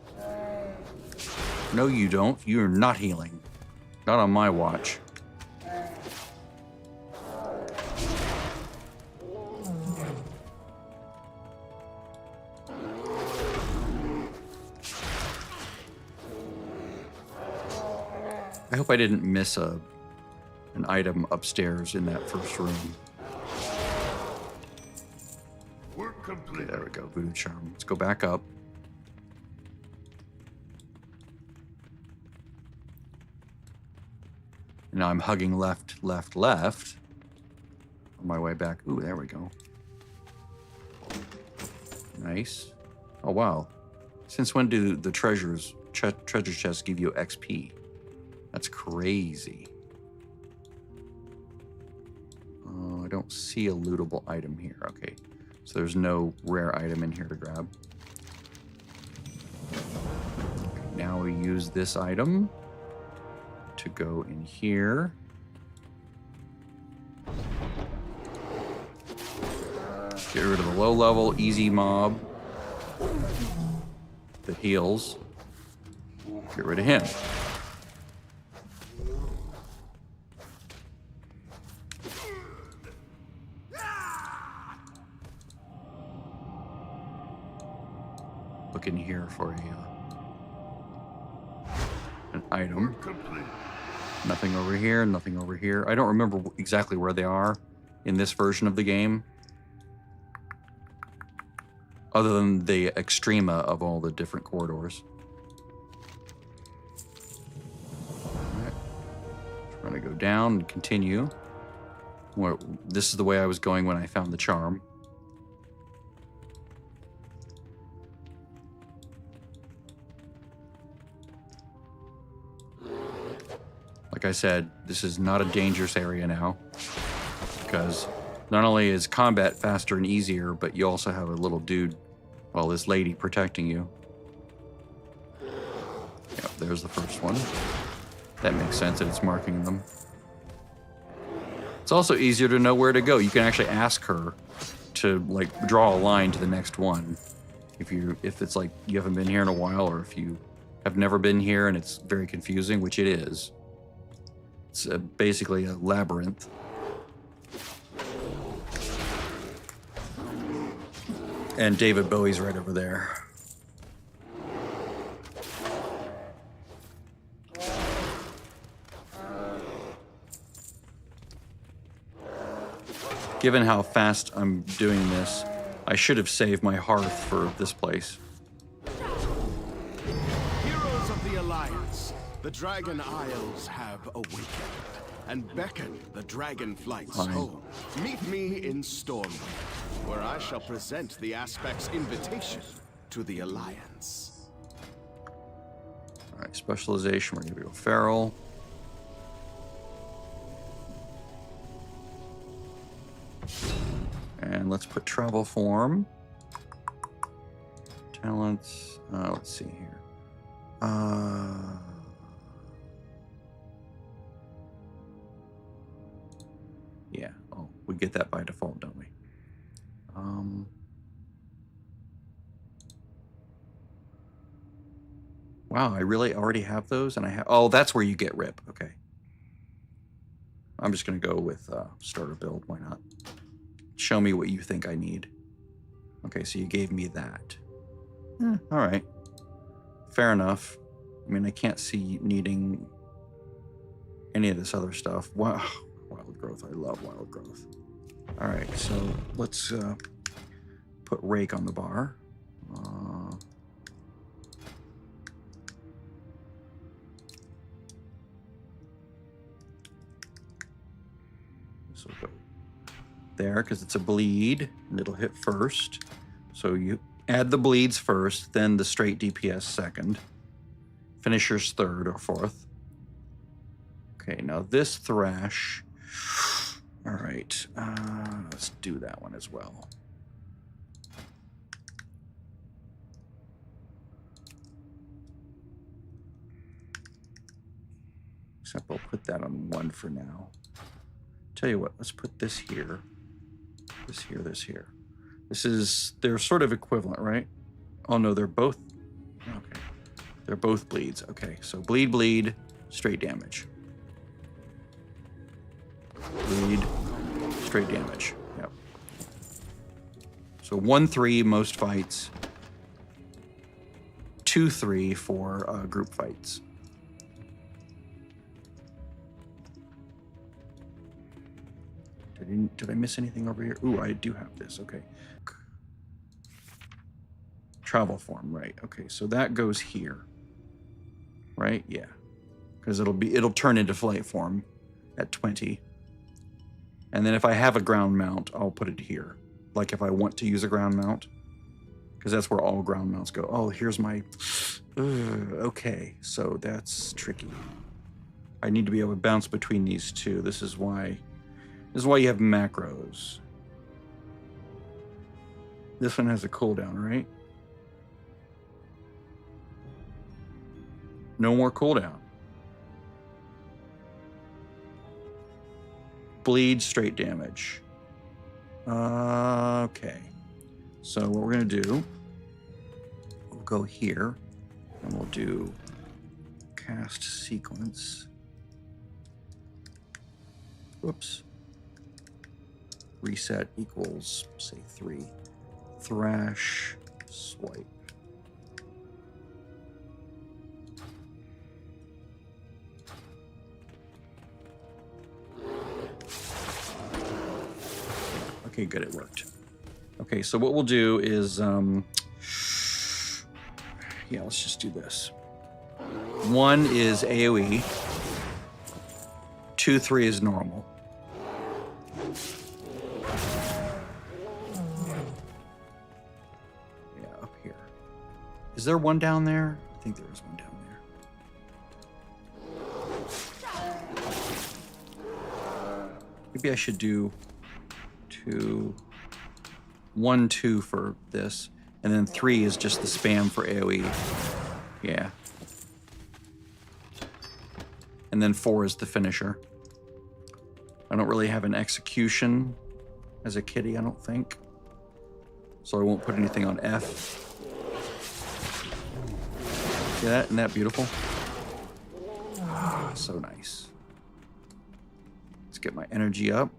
No, you don't. You're not healing. Not on my watch. I hope I didn't miss an item upstairs in that first room. Work complete. Okay, there we go. Voodoo Charm. Let's go back up. And now I'm hugging left, left, left. On my way back. Ooh, there we go. Nice. Oh, wow. Since when do the treasure chests give you XP? That's crazy. Oh, I don't see a lootable item here. Okay, so there's no rare item in here to grab. Okay, now we use this item to go in here. Get rid of the low level, easy mob that heals. Get rid of him. Look in here for an item. Nothing over here, nothing over here. I don't remember exactly where they are in this version of the game, other than the extrema of all the different corridors. All right. We're gonna go down and continue. This is the way I was going when I found the charm. Like I said, this is not a dangerous area now, because not only is combat faster and easier, but you also have a little dude, well, this lady protecting you. Yep, there's the first one. That makes sense that it's marking them. It's also easier to know where to go. You can actually ask her to like draw a line to the next one. If it's like you haven't been here in a while, or if you have never been here and it's very confusing, which it is. It's basically a labyrinth. And David Bowie's right over there. Given how fast I'm doing this, I should have saved my hearth for this place. Heroes of the Alliance, the Dragon Isles have awakened and beckon the dragon flights Fine. home. Meet me in Stormwind, where I shall present the Aspect's invitation to the Alliance. All right, specialization, we're gonna go feral. And let's put travel form. Talents, let's see here. Yeah, oh, we get that by default, don't we? Wow, I really already have those, and I have, oh, that's where you get RIP, okay. I'm just gonna go with starter build, why not? Show me what you think I need. Okay, so you gave me that. All right, fair enough. I mean, I can't see needing any of this other stuff. Wow, growth. I love wild growth. All right, so let's put rake on the bar. This will go there because it's a bleed and it'll hit first. So you add the bleeds first, then the straight DPS second, finishers third or fourth. Okay, now this thrash. All right, let's do that one as well. Except I'll put that on 1 for now. Tell you what, let's put this here. This here, this here. They're sort of equivalent, right? Oh no, they're both, okay. They're both bleeds. Okay, so bleed, bleed, straight damage. Bleed, straight damage. Yep. So 1-3 most fights. 2-3 for group fights. Did I miss anything over here? Ooh, I do have this. Okay. Travel form, right? Okay, so that goes here, right? Yeah, because it'll turn into flight form at 20, and then if I have a ground mount, I'll put it here. Like if I want to use a ground mount, because that's where all ground mounts go. Oh, here's my. Okay, so that's tricky. I need to be able to bounce between these two. This is why you have macros. This one has a cooldown, right? No more cooldown. Bleed, straight damage. Okay. So what we're gonna do, we'll go here and we'll do cast sequence. Whoops. Reset equals, say 3. Thrash, swipe. Okay, good, it worked. Okay, so what we'll do is, yeah, let's just do this. 1 is AoE, 2-3 is normal. Yeah, up here. Is there one down there? I think there is one down there. Maybe I should do 1, 2 for this, and then 3 is just the spam for AoE. Yeah. And then 4 is the finisher. I don't really have an execution as a kitty, I don't think. So I won't put anything on F. See that? Isn't that beautiful? Ah, so nice. Let's get my energy up.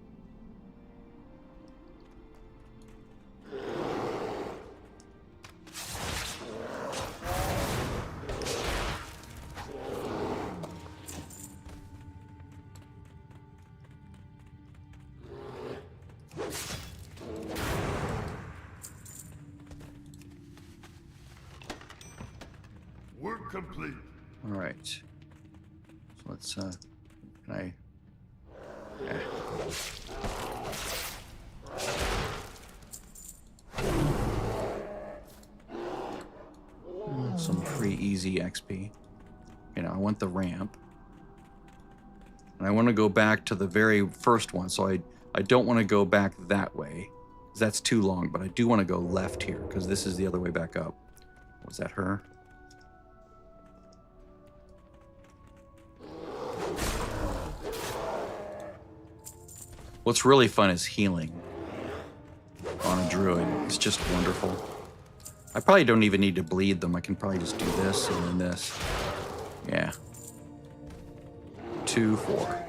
Work complete. All right. So let's, can I? Yeah. Some free easy XP. You know, I want the ramp. And I want to go back to the very first one, so I don't want to go back that way, because that's too long, but I do want to go left here, because this is the other way back up. Was that her? What's really fun is healing on a druid. It's just wonderful. I probably don't even need to bleed them. I can probably just do this and then this. Yeah. 2, 4.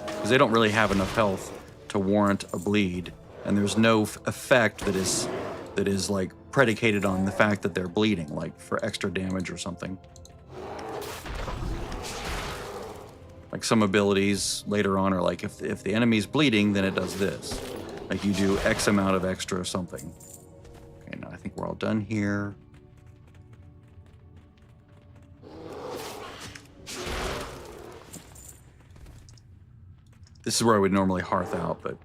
Because they don't really have enough health to warrant a bleed, and there's no effect that is like predicated on the fact that they're bleeding, like for extra damage or something. Like some abilities later on are like if the enemy's bleeding, then it does this. Like you do X amount of extra something. Okay, now I think we're all done here. This is where I would normally hearth out, but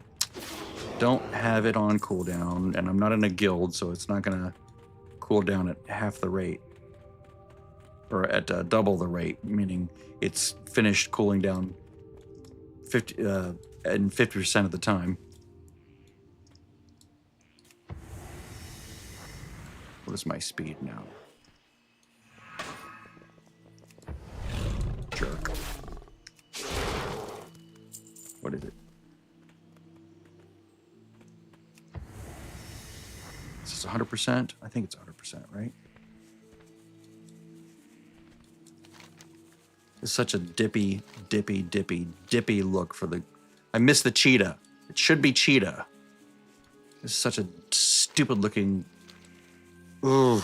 don't have it on cooldown, and I'm not in a guild, so it's not gonna cool down at half the rate. Or at double the rate, meaning it's finished cooling down 50% of the time. What is my speed now? Jerk. What is it? Is this 100%? I think it's 100%, right? It's such a dippy look for the... I miss the cheetah. It should be cheetah. It's such a stupid looking... Ugh.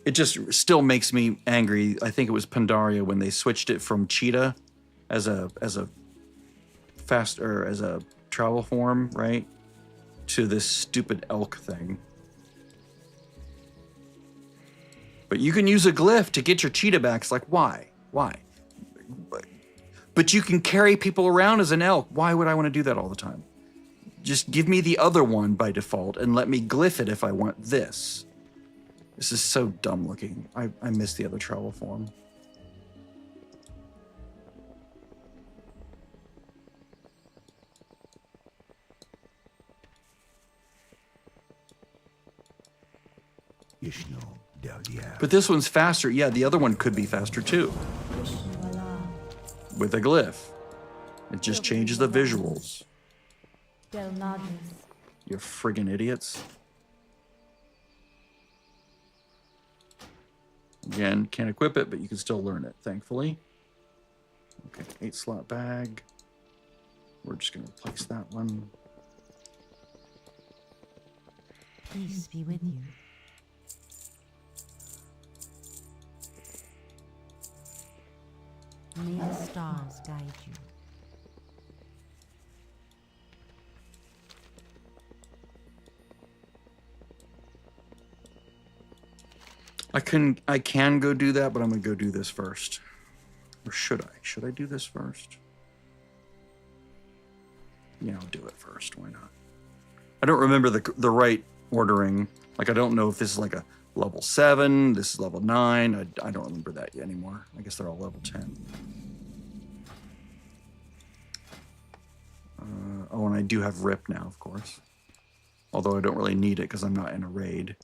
It just still makes me angry. I think it was Pandaria when they switched it from cheetah as a travel form, right? To this stupid elk thing. But you can use a glyph to get your cheetah back. It's like, why? Why? But you can carry people around as an elk. Why would I want to do that all the time? Just give me the other one by default and let me glyph it if I want this. This is so dumb looking. I miss the other travel form. But this one's faster. Yeah, the other one could be faster too. With a glyph. It just changes the visuals. You friggin' idiots. Again, can't equip it, but you can still learn it, thankfully. Okay, 8-slot bag. We're just gonna replace that one. Peace be with you. May the stars guide you. I can go do that, but I'm gonna go do this first. Or should I? Should I do this first? Yeah, I'll do it first. Why not? I don't remember the right ordering. Like, I don't know if this is like a level 7, this is level 9. I don't remember that yet anymore. I guess they're all level 10. Oh, and I do have Rip now, of course. Although I don't really need it because I'm not in a raid.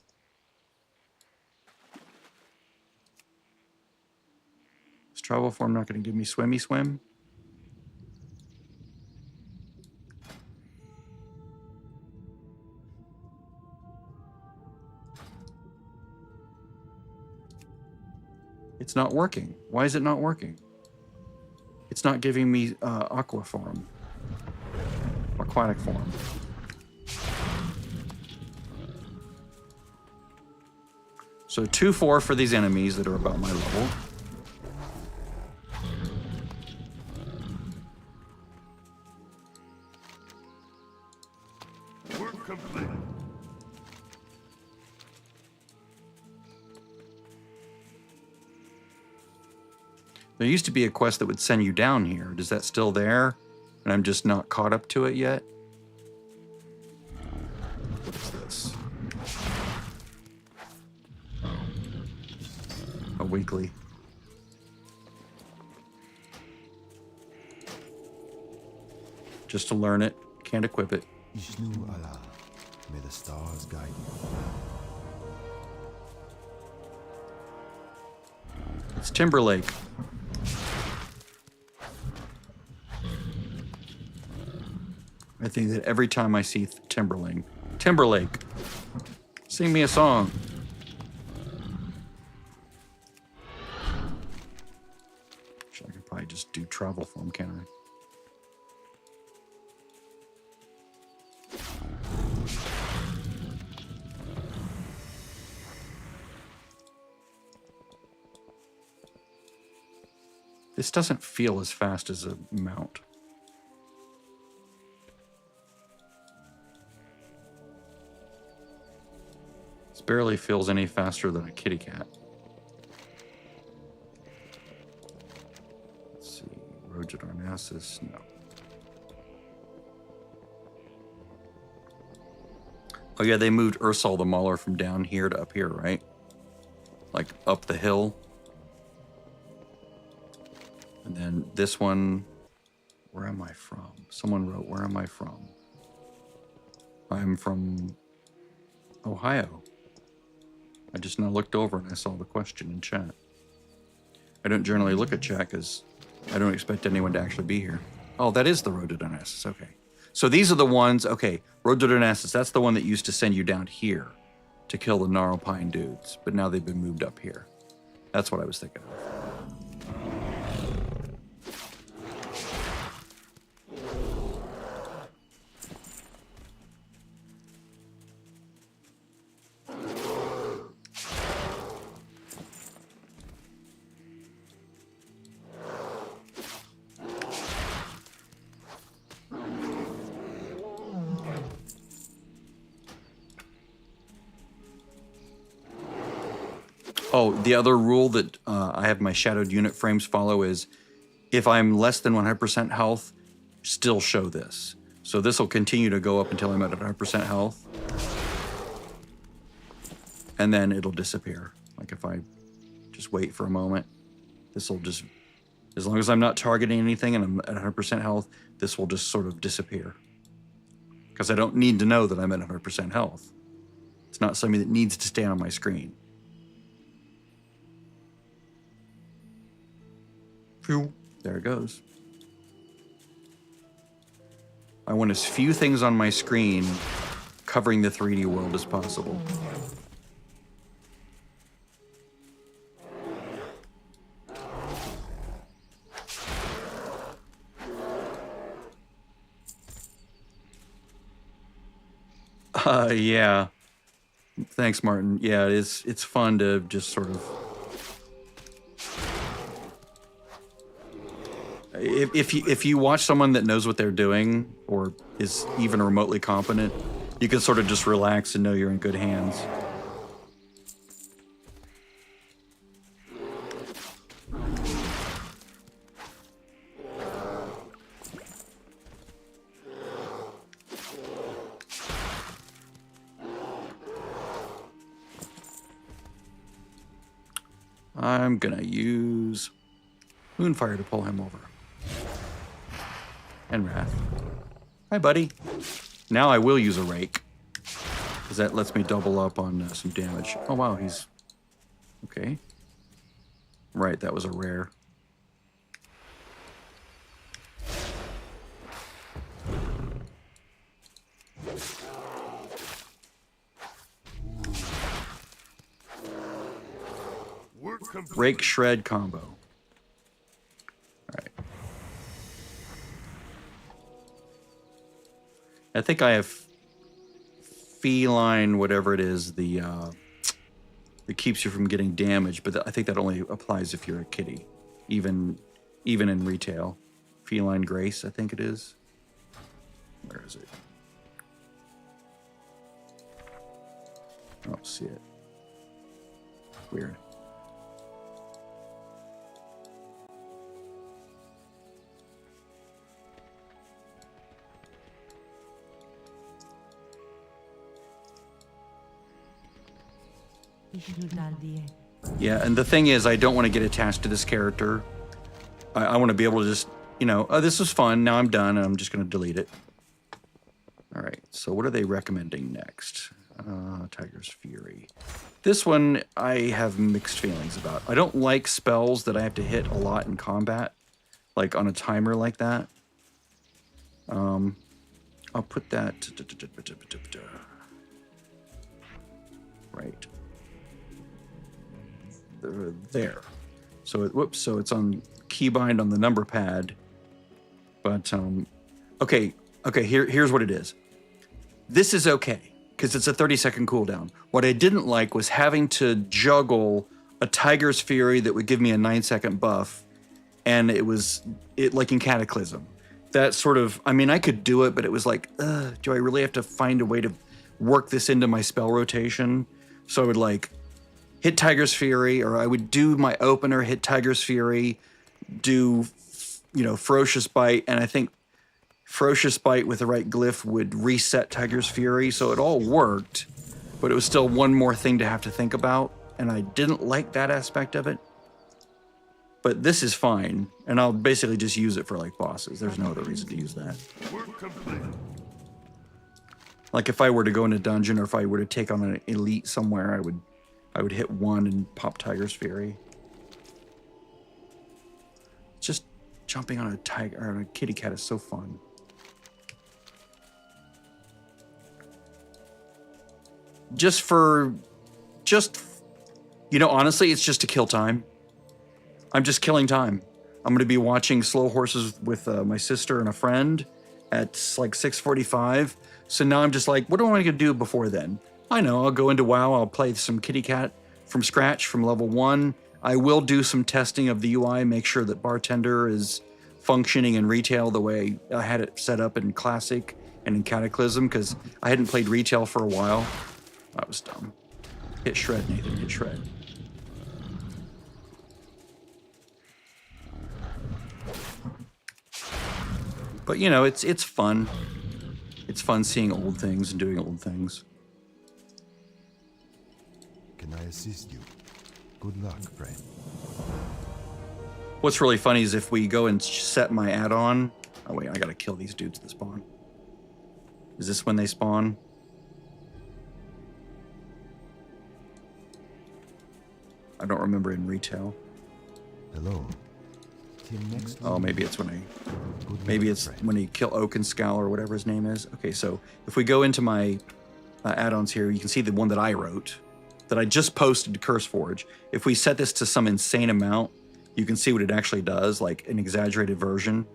Is travel form not going to give me swimmy swim? It's not working. Why is it not working? It's not giving me aqua form. Aquatic form. So 2-4 for these enemies that are about my level. Work complete. There used to be a quest that would send you down here. Is that still there? And I'm just not caught up to it yet? What is this? A weekly. Just to learn it. Can't equip it. Ishnu Allah, may the stars guide you. It's Timberlake. I think that every time I see Timberlake, sing me a song. I could probably just do travel form, can't I? This doesn't feel as fast as a mount. This barely feels any faster than a kitty cat. Let's see, Rogedarnassus, no. Oh yeah, they moved Ursal the Mauler from down here to up here, right? Like up the hill. And then this one, where am I from? Someone wrote, where am I from? I'm from Ohio. I just now looked over and I saw the question in chat. I don't generally look at chat because I don't expect anyone to actually be here. Oh, that is the Rogedarnassus, okay. So these are the ones, okay, Rogedarnassus, that's the one that used to send you down here to kill the Gnarlpine dudes, but now they've been moved up here. That's what I was thinking of. Oh, the other rule that I have my shadowed unit frames follow is if I'm less than 100% health, still show this. So this will continue to go up until I'm at 100% health. And then it'll disappear. Like if I just wait for a moment, this will just, as long as I'm not targeting anything and I'm at 100% health, this will just sort of disappear. Because I don't need to know that I'm at 100% health. It's not something that needs to stay on my screen. Phew. There it goes. I want as few things on my screen covering the 3D world as possible. Yeah. Thanks, Martin. Yeah, it's fun to just sort of... If you watch someone that knows what they're doing or is even remotely competent, you can sort of just relax and know you're in good hands. I'm gonna use Moonfire to pull him over. And Wrath. Hi, buddy. Now I will use a rake, because that lets me double up on some damage. Oh, wow, he's... Okay. Right, that was a rare. Rake Shred combo. All right. I think I have feline, whatever it is, the that keeps you from getting damaged, but I think that only applies if you're a kitty, even in retail. Feline Grace, I think it is. Where is it? I don't see it. Weird. Yeah, and the thing is, I don't want to get attached to this character. I want to be able to just, you know, oh, this was fun, now I'm done, and I'm just going to delete it. All right, so what are they recommending next? Tiger's Fury. This one I have mixed feelings about. I don't like spells that I have to hit a lot in combat, like on a timer like that. I'll put that... Right. There. So it, whoops, so it's on keybind on the number pad. But okay, here's what it is. This is okay, because it's a 30-second cooldown. What I didn't like was having to juggle a Tiger's Fury that would give me a 9-second buff and it like in Cataclysm. That sort of, I mean, I could do it, but it was like, do I really have to find a way to work this into my spell rotation? So I would like hit Tiger's Fury, or I would do my opener, hit Tiger's Fury, do, Ferocious Bite, and I think Ferocious Bite with the right glyph would reset Tiger's Fury, so it all worked, but it was still one more thing to have to think about, and I didn't like that aspect of it. But this is fine, and I'll basically just use it for like bosses. There's no other reason to use that. Work complete. Like if I were to go in a dungeon, or if I were to take on an elite somewhere, I would hit 1 and pop Tiger's Fury. Just jumping on a tiger or on a kitty cat is so fun. Honestly, it's just to kill time. I'm just killing time. I'm going to be watching Slow Horses with my sister and a friend at like 6:45. So now I'm just like, what do I want to do before then? I know, I'll go into WoW, I'll play some kitty cat from scratch from level 1. I will do some testing of the UI, make sure that Bartender is functioning in retail the way I had it set up in Classic and in Cataclysm, because I hadn't played retail for a while. That was dumb. Hit shred, Nathan, hit shred. But it's fun. It's fun seeing old things and doing old things. Can I assist you? Good luck, friend. What's really funny is if we go and set my add-on. Oh wait, I gotta kill these dudes that spawn. Is this when they spawn? I don't remember in retail. Hello. Till next Oh, maybe it's when when you kill Oakenscowl or whatever his name is. Okay, so if we go into my add-ons here, you can see the one that I wrote, that I just posted to CurseForge. If we set this to some insane amount, you can see what it actually does, like an exaggerated version.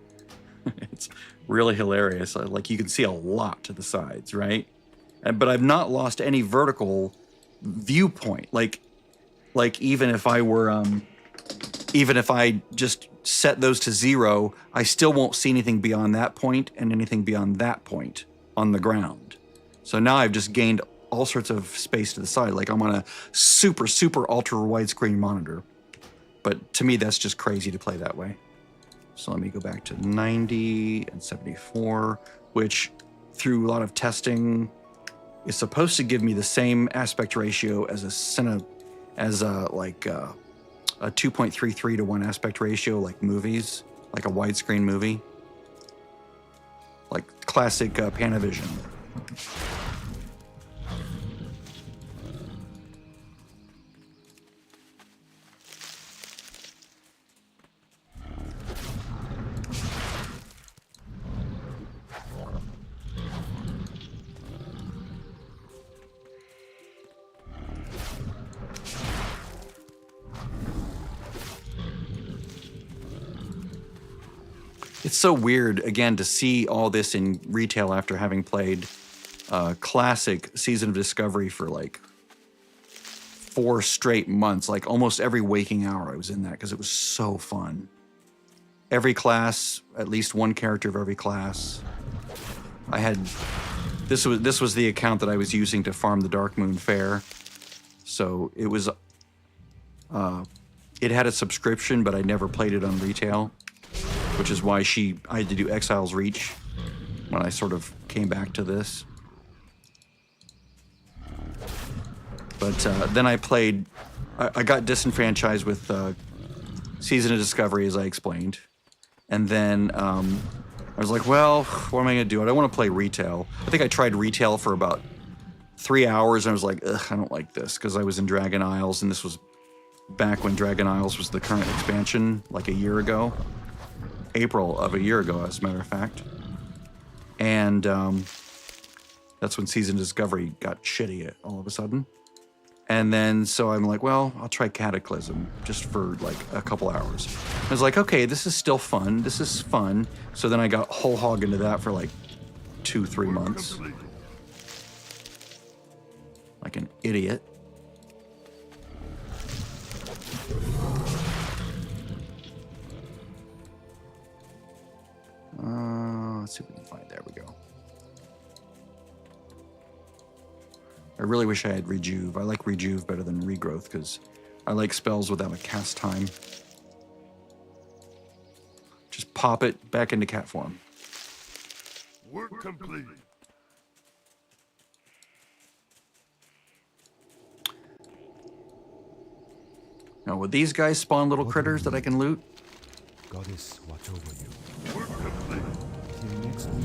It's really hilarious. Like you can see a lot to the sides, right? But I've not lost any vertical viewpoint. Like even if I just set those to 0, I still won't see anything beyond that point and anything beyond that point on the ground. So now I've just gained all sorts of space to the side. Like I'm on a super, super ultra widescreen monitor. But to me, that's just crazy to play that way. So let me go back to 90 and 74, which through a lot of testing is supposed to give me the same aspect ratio as a 2.33 to 1 aspect ratio, like movies, like a widescreen movie, like classic Panavision. It's so weird, again, to see all this in retail after having played classic Season of Discovery for like 4 straight months. Like almost every waking hour I was in that because it was so fun. Every class, at least one character of every class. I had, this was the account that I was using to farm the Dark Moon Fair. So it was, it had a subscription, but I never played it on retail. Which is why I had to do Exile's Reach when I sort of came back to this. But then I got disenfranchised with Season of Discovery, as I explained. And then I was like, well, what am I going to do? I don't want to play retail. I think I tried retail for about 3 hours, and I was like, ugh, I don't like this, because I was in Dragon Isles, and this was back when Dragon Isles was the current expansion, like a year ago. April of a year ago, as a matter of fact. And that's when Season Discovery got shitty all of a sudden. And then, so I'm like, well, I'll try Cataclysm just for like a couple hours. I was like, okay, this is still fun. This is fun. So then I got whole hog into that for like 2-3 months. Like an idiot. I really wish I had rejuve. I like rejuve better than regrowth because I like spells without a cast time. Just pop it back into cat form. Work complete. Now, would these guys spawn little critters that I can loot? Goddess, watch over you. Work complete. Till next week.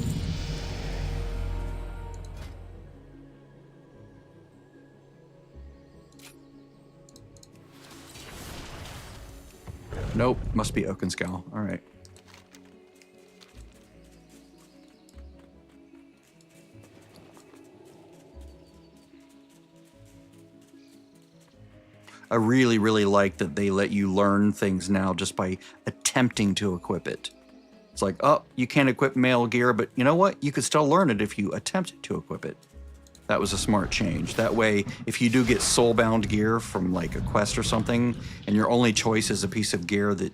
Nope, must be Oakenscowl. All right. I really, really like that they let you learn things now just by attempting to equip it. It's like, oh, you can't equip male gear, but you know what? You could still learn it if you attempt to equip it. That was a smart change. That way, if you do get soulbound gear from like a quest or something, and your only choice is a piece of gear that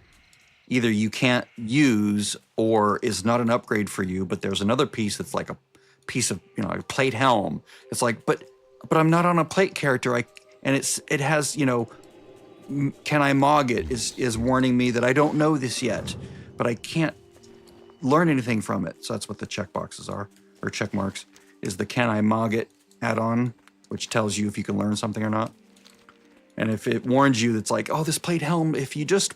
either you can't use or is not an upgrade for you, but there's another piece that's like a piece of, you know, a plate helm. It's like, but I'm not on a plate character. And it has, you know, can I mog it is warning me that I don't know this yet, but I can't learn anything from it. So that's what the checkboxes are, or check marks, is the can I mog it add-on, which tells you if you can learn something or not. And if it warns you, it's like, oh, this plate helm, if you just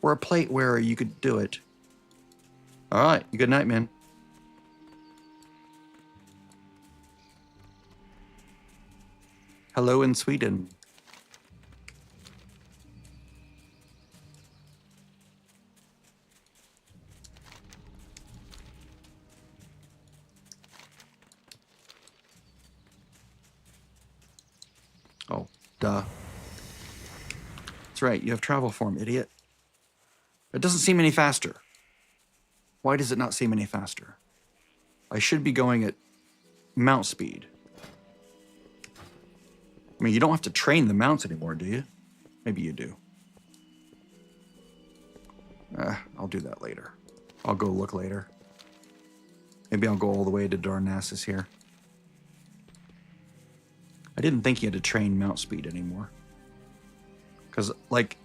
were a plate wearer, you could do it. All right, good night, man. Hello in Sweden. Oh, duh. That's right, you have travel form, idiot. It doesn't seem any faster. Why does it not seem any faster? I should be going at mount speed. I mean, you don't have to train the mounts anymore, do you? Maybe you do. I'll do that later. I'll go look later. Maybe I'll go all the way to Darnassus here. I didn't think you had to train mount speed anymore. Because, like,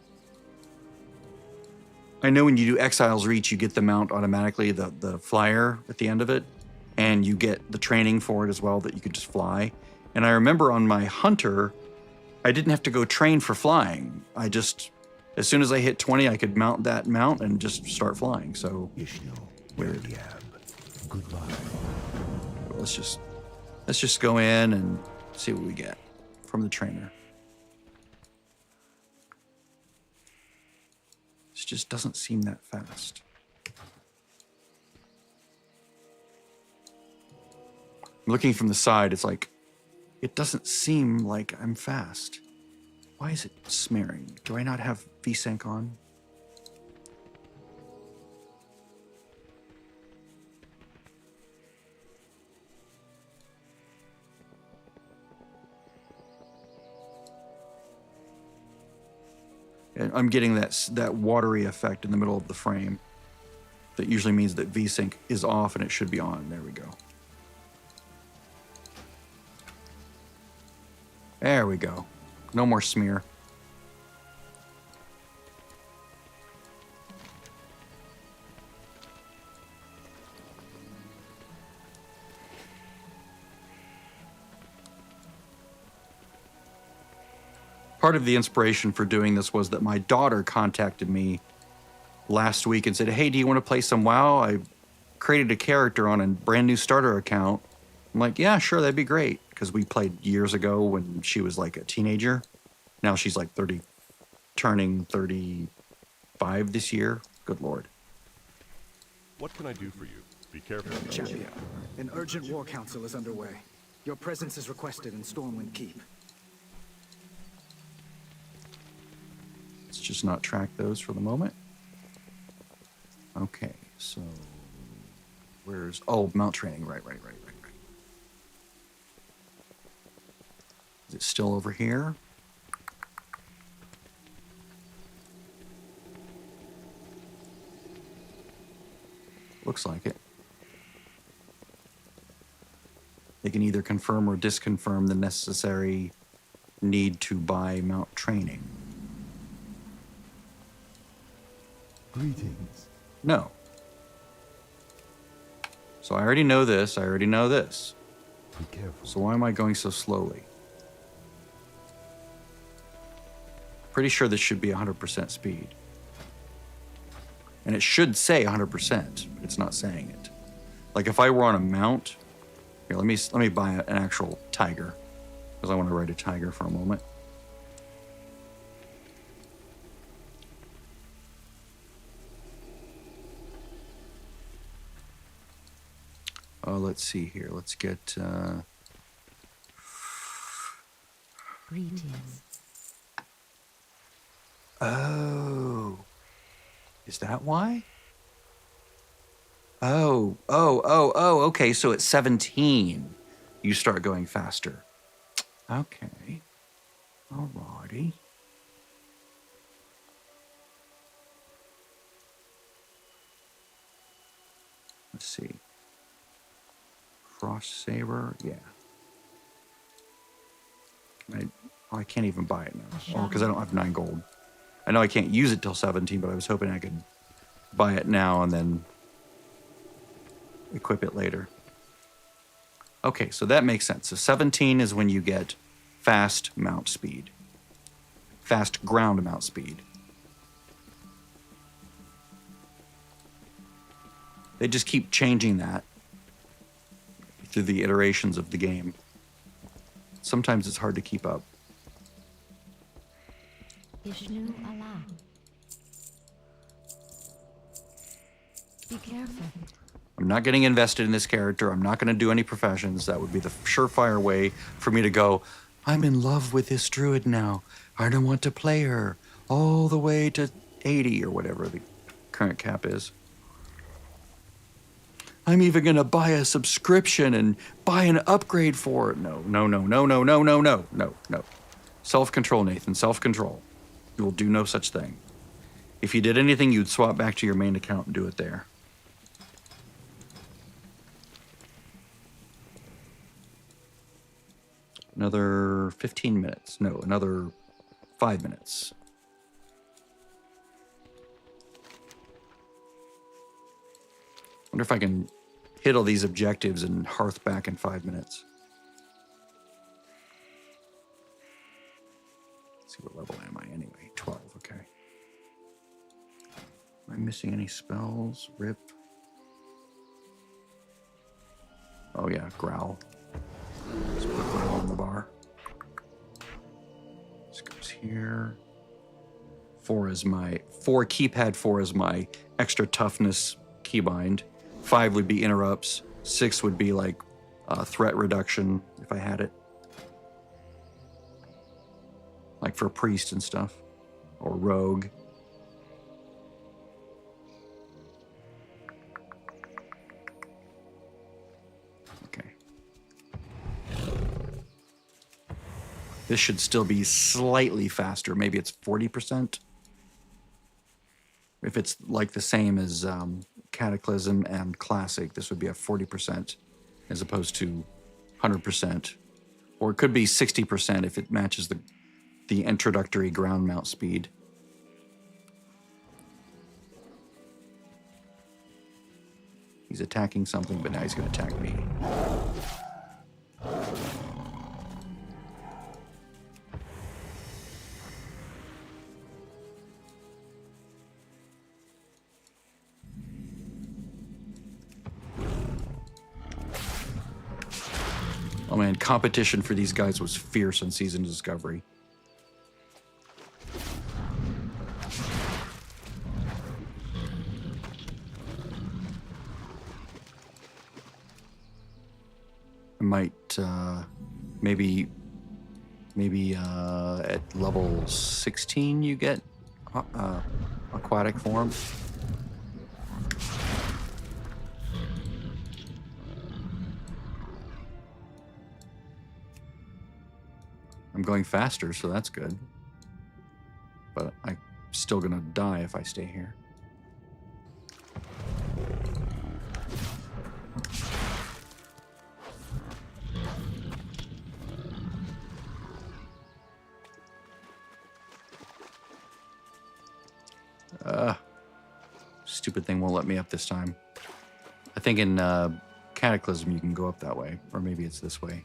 I know when you do Exile's Reach, you get the mount automatically, the flyer at the end of it, and you get the training for it as well that you could just fly. And I remember on my Hunter, I didn't have to go train for flying. I just, as soon as I hit 20, I could mount that mount and just start flying. So weird. Goodbye. Let's just go in and see what we get from the trainer. This just doesn't seem that fast. Looking from the side, it's like, it doesn't seem like I'm fast. Why is it smearing? Do I not have VSync on? And I'm getting that watery effect in the middle of the frame. That usually means that VSync is off and it should be on. There we go. There we go. No more smear. Part of the inspiration for doing this was that my daughter contacted me last week and said, hey, do you want to play some WoW? I created a character on a brand new starter account. I'm like, yeah, sure, that'd be great. Because we played years ago when she was like a teenager. Now she's like 30, turning 35 this year. Good Lord. What can I do for you? Be careful. Champion, an urgent war council is underway. Your presence is requested in Stormwind Keep. Let's just not track those for the moment. Okay, so where's, oh, mount training, right. Is it still over here? Looks like it. They can either confirm or disconfirm the necessary need to buy mount training. Greetings. No. So I already know this. I already know this. Be careful. So why am I going so slowly? Pretty sure this should be 100% speed. And it should say 100%, but it's not saying it. Like if I were on a mount, here, let me buy an actual tiger, because I want to ride a tiger for a moment. Let's see here. Let's get. Greetings. Oh, is that why? Oh, okay, so at 17, you start going faster. Okay. Alrighty. Let's see. Frost Saber, yeah. I can't even buy it now. Oh, because I don't have 9 gold. I know I can't use it till 17, but I was hoping I could buy it now and then equip it later. Okay, so that makes sense. So 17 is when you get fast mount speed. Fast ground mount speed. They just keep changing that through the iterations of the game. Sometimes it's hard to keep up. Ishnu Allah. Be careful. I'm not getting invested in this character. I'm not going to do any professions. That would be the surefire way for me to go, I'm in love with this druid now. I don't want to play her all the way to 80 or whatever the current cap is. I'm even going to buy a subscription and buy an upgrade for it. No. Self-control, Nathan, self-control. You will do no such thing. If you did anything, you'd swap back to your main account and do it there. Another 15 minutes. No, another 5 minutes. Wonder if I can hit all these objectives and hearth back in 5 minutes. Let's see, what level am I anyway? 12, okay. Am I missing any spells? Rip. Oh yeah, growl. Let's put growl on the bar. This goes here. 4 keypad 4 is my extra toughness keybind. 5 would be interrupts. 6 would be like threat reduction if I had it. Like for priest and stuff. Or rogue. Okay. This should still be slightly faster. Maybe it's 40%. If it's like the same as Cataclysm and Classic, this would be a 40% as opposed to 100%. Or it could be 60% if it matches the introductory ground mount speed. He's attacking something, but now he's going to attack me. Oh man, competition for these guys was fierce on Season Discovery. I might, maybe at level 16 you get aquatic form. I'm going faster, so that's good. But I'm still gonna die if I stay here. Stupid thing won't let me up this time. I think in Cataclysm you can go up that way, or maybe it's this way.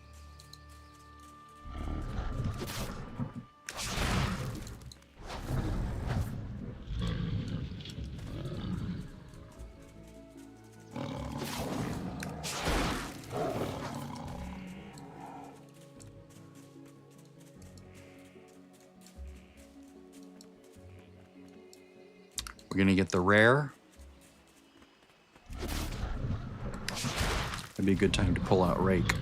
We're gonna get the rare. It'd be a good time to pull out Rake.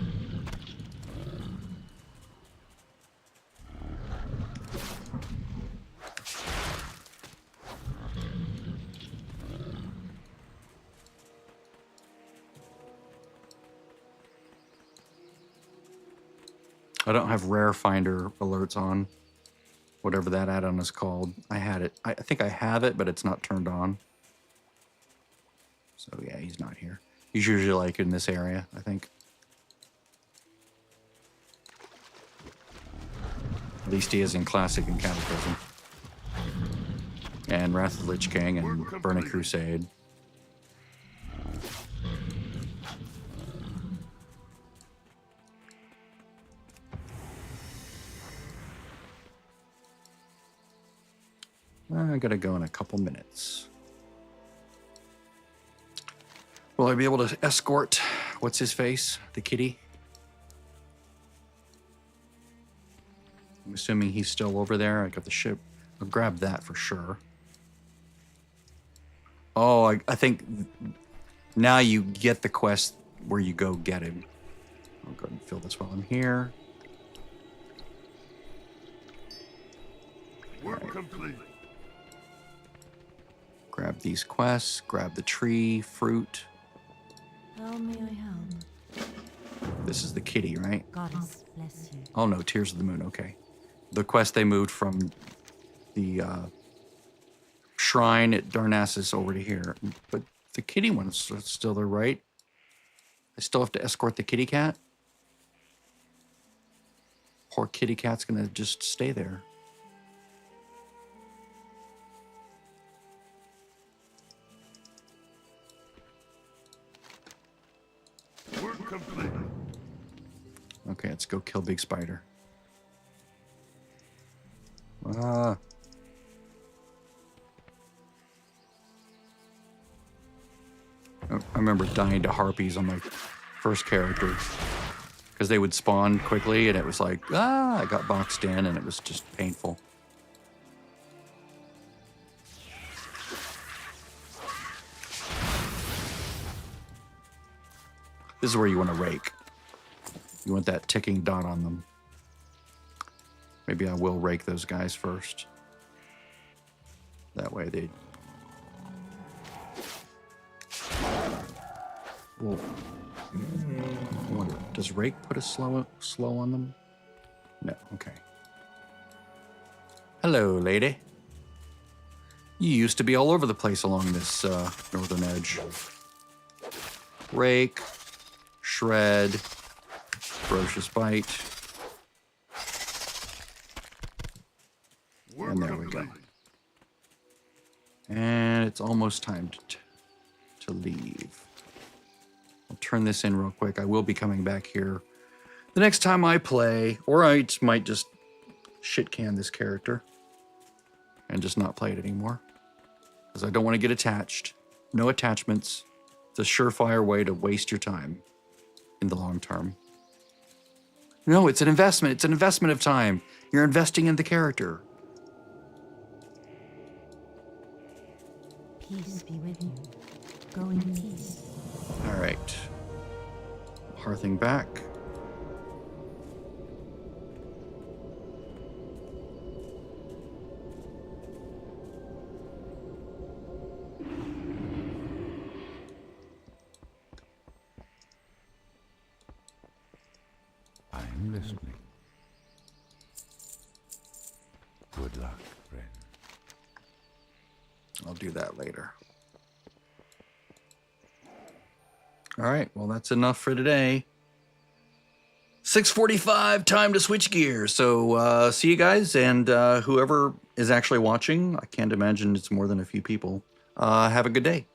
I don't have rare finder alerts on. Whatever that add-on is called. I had it. I think I have it, but it's not turned on. So yeah, he's not here. He's usually like in this area, I think. At least he is in Classic and Cataclysm. And Wrath of the Lich King and Burning Crusade. I gotta go in a couple minutes. Will I be able to escort, what's his face, the kitty? I'm assuming he's still over there. I got the ship. I'll grab that for sure. Oh, I think now you get the quest where you go get him. I'll go ahead and fill this while I'm here. Work complete. Grab these quests, grab the tree, fruit. How may I help? This is the kitty, right? Goddess bless you. Oh no, Tears of the Moon, okay. The quest they moved from the shrine at Darnassus over to here. But the kitty one's still there, right? I still have to escort the kitty cat? Poor kitty cat's gonna just stay there. Work complete. Okay, let's go kill Big Spider. I remember dying to harpies on my first character because they would spawn quickly and it was like, I got boxed in and it was just painful. This is where you want to rake. You want that ticking dot on them. Maybe I will rake those guys first. That way they... Well, I wonder, does rake put a slow on them? No, okay. Hello, lady. You used to be all over the place along this northern edge. Rake, shred, ferocious bite. And there we go. And it's almost time to leave. I'll turn this in real quick. I will be coming back here the next time I play, or I might just shit can this character and just not play it anymore. Because I don't want to get attached. No attachments. It's a surefire way to waste your time in the long term. No, it's an investment. It's an investment of time. You're investing in the character. Peace be with you. Go in peace. All right. Hearthing back. I'm listening. Good luck, friend. I'll do that later. All right, well, that's enough for today. 6:45, time to switch gears. So see you guys, and whoever is actually watching, I can't imagine it's more than a few people. Have a good day.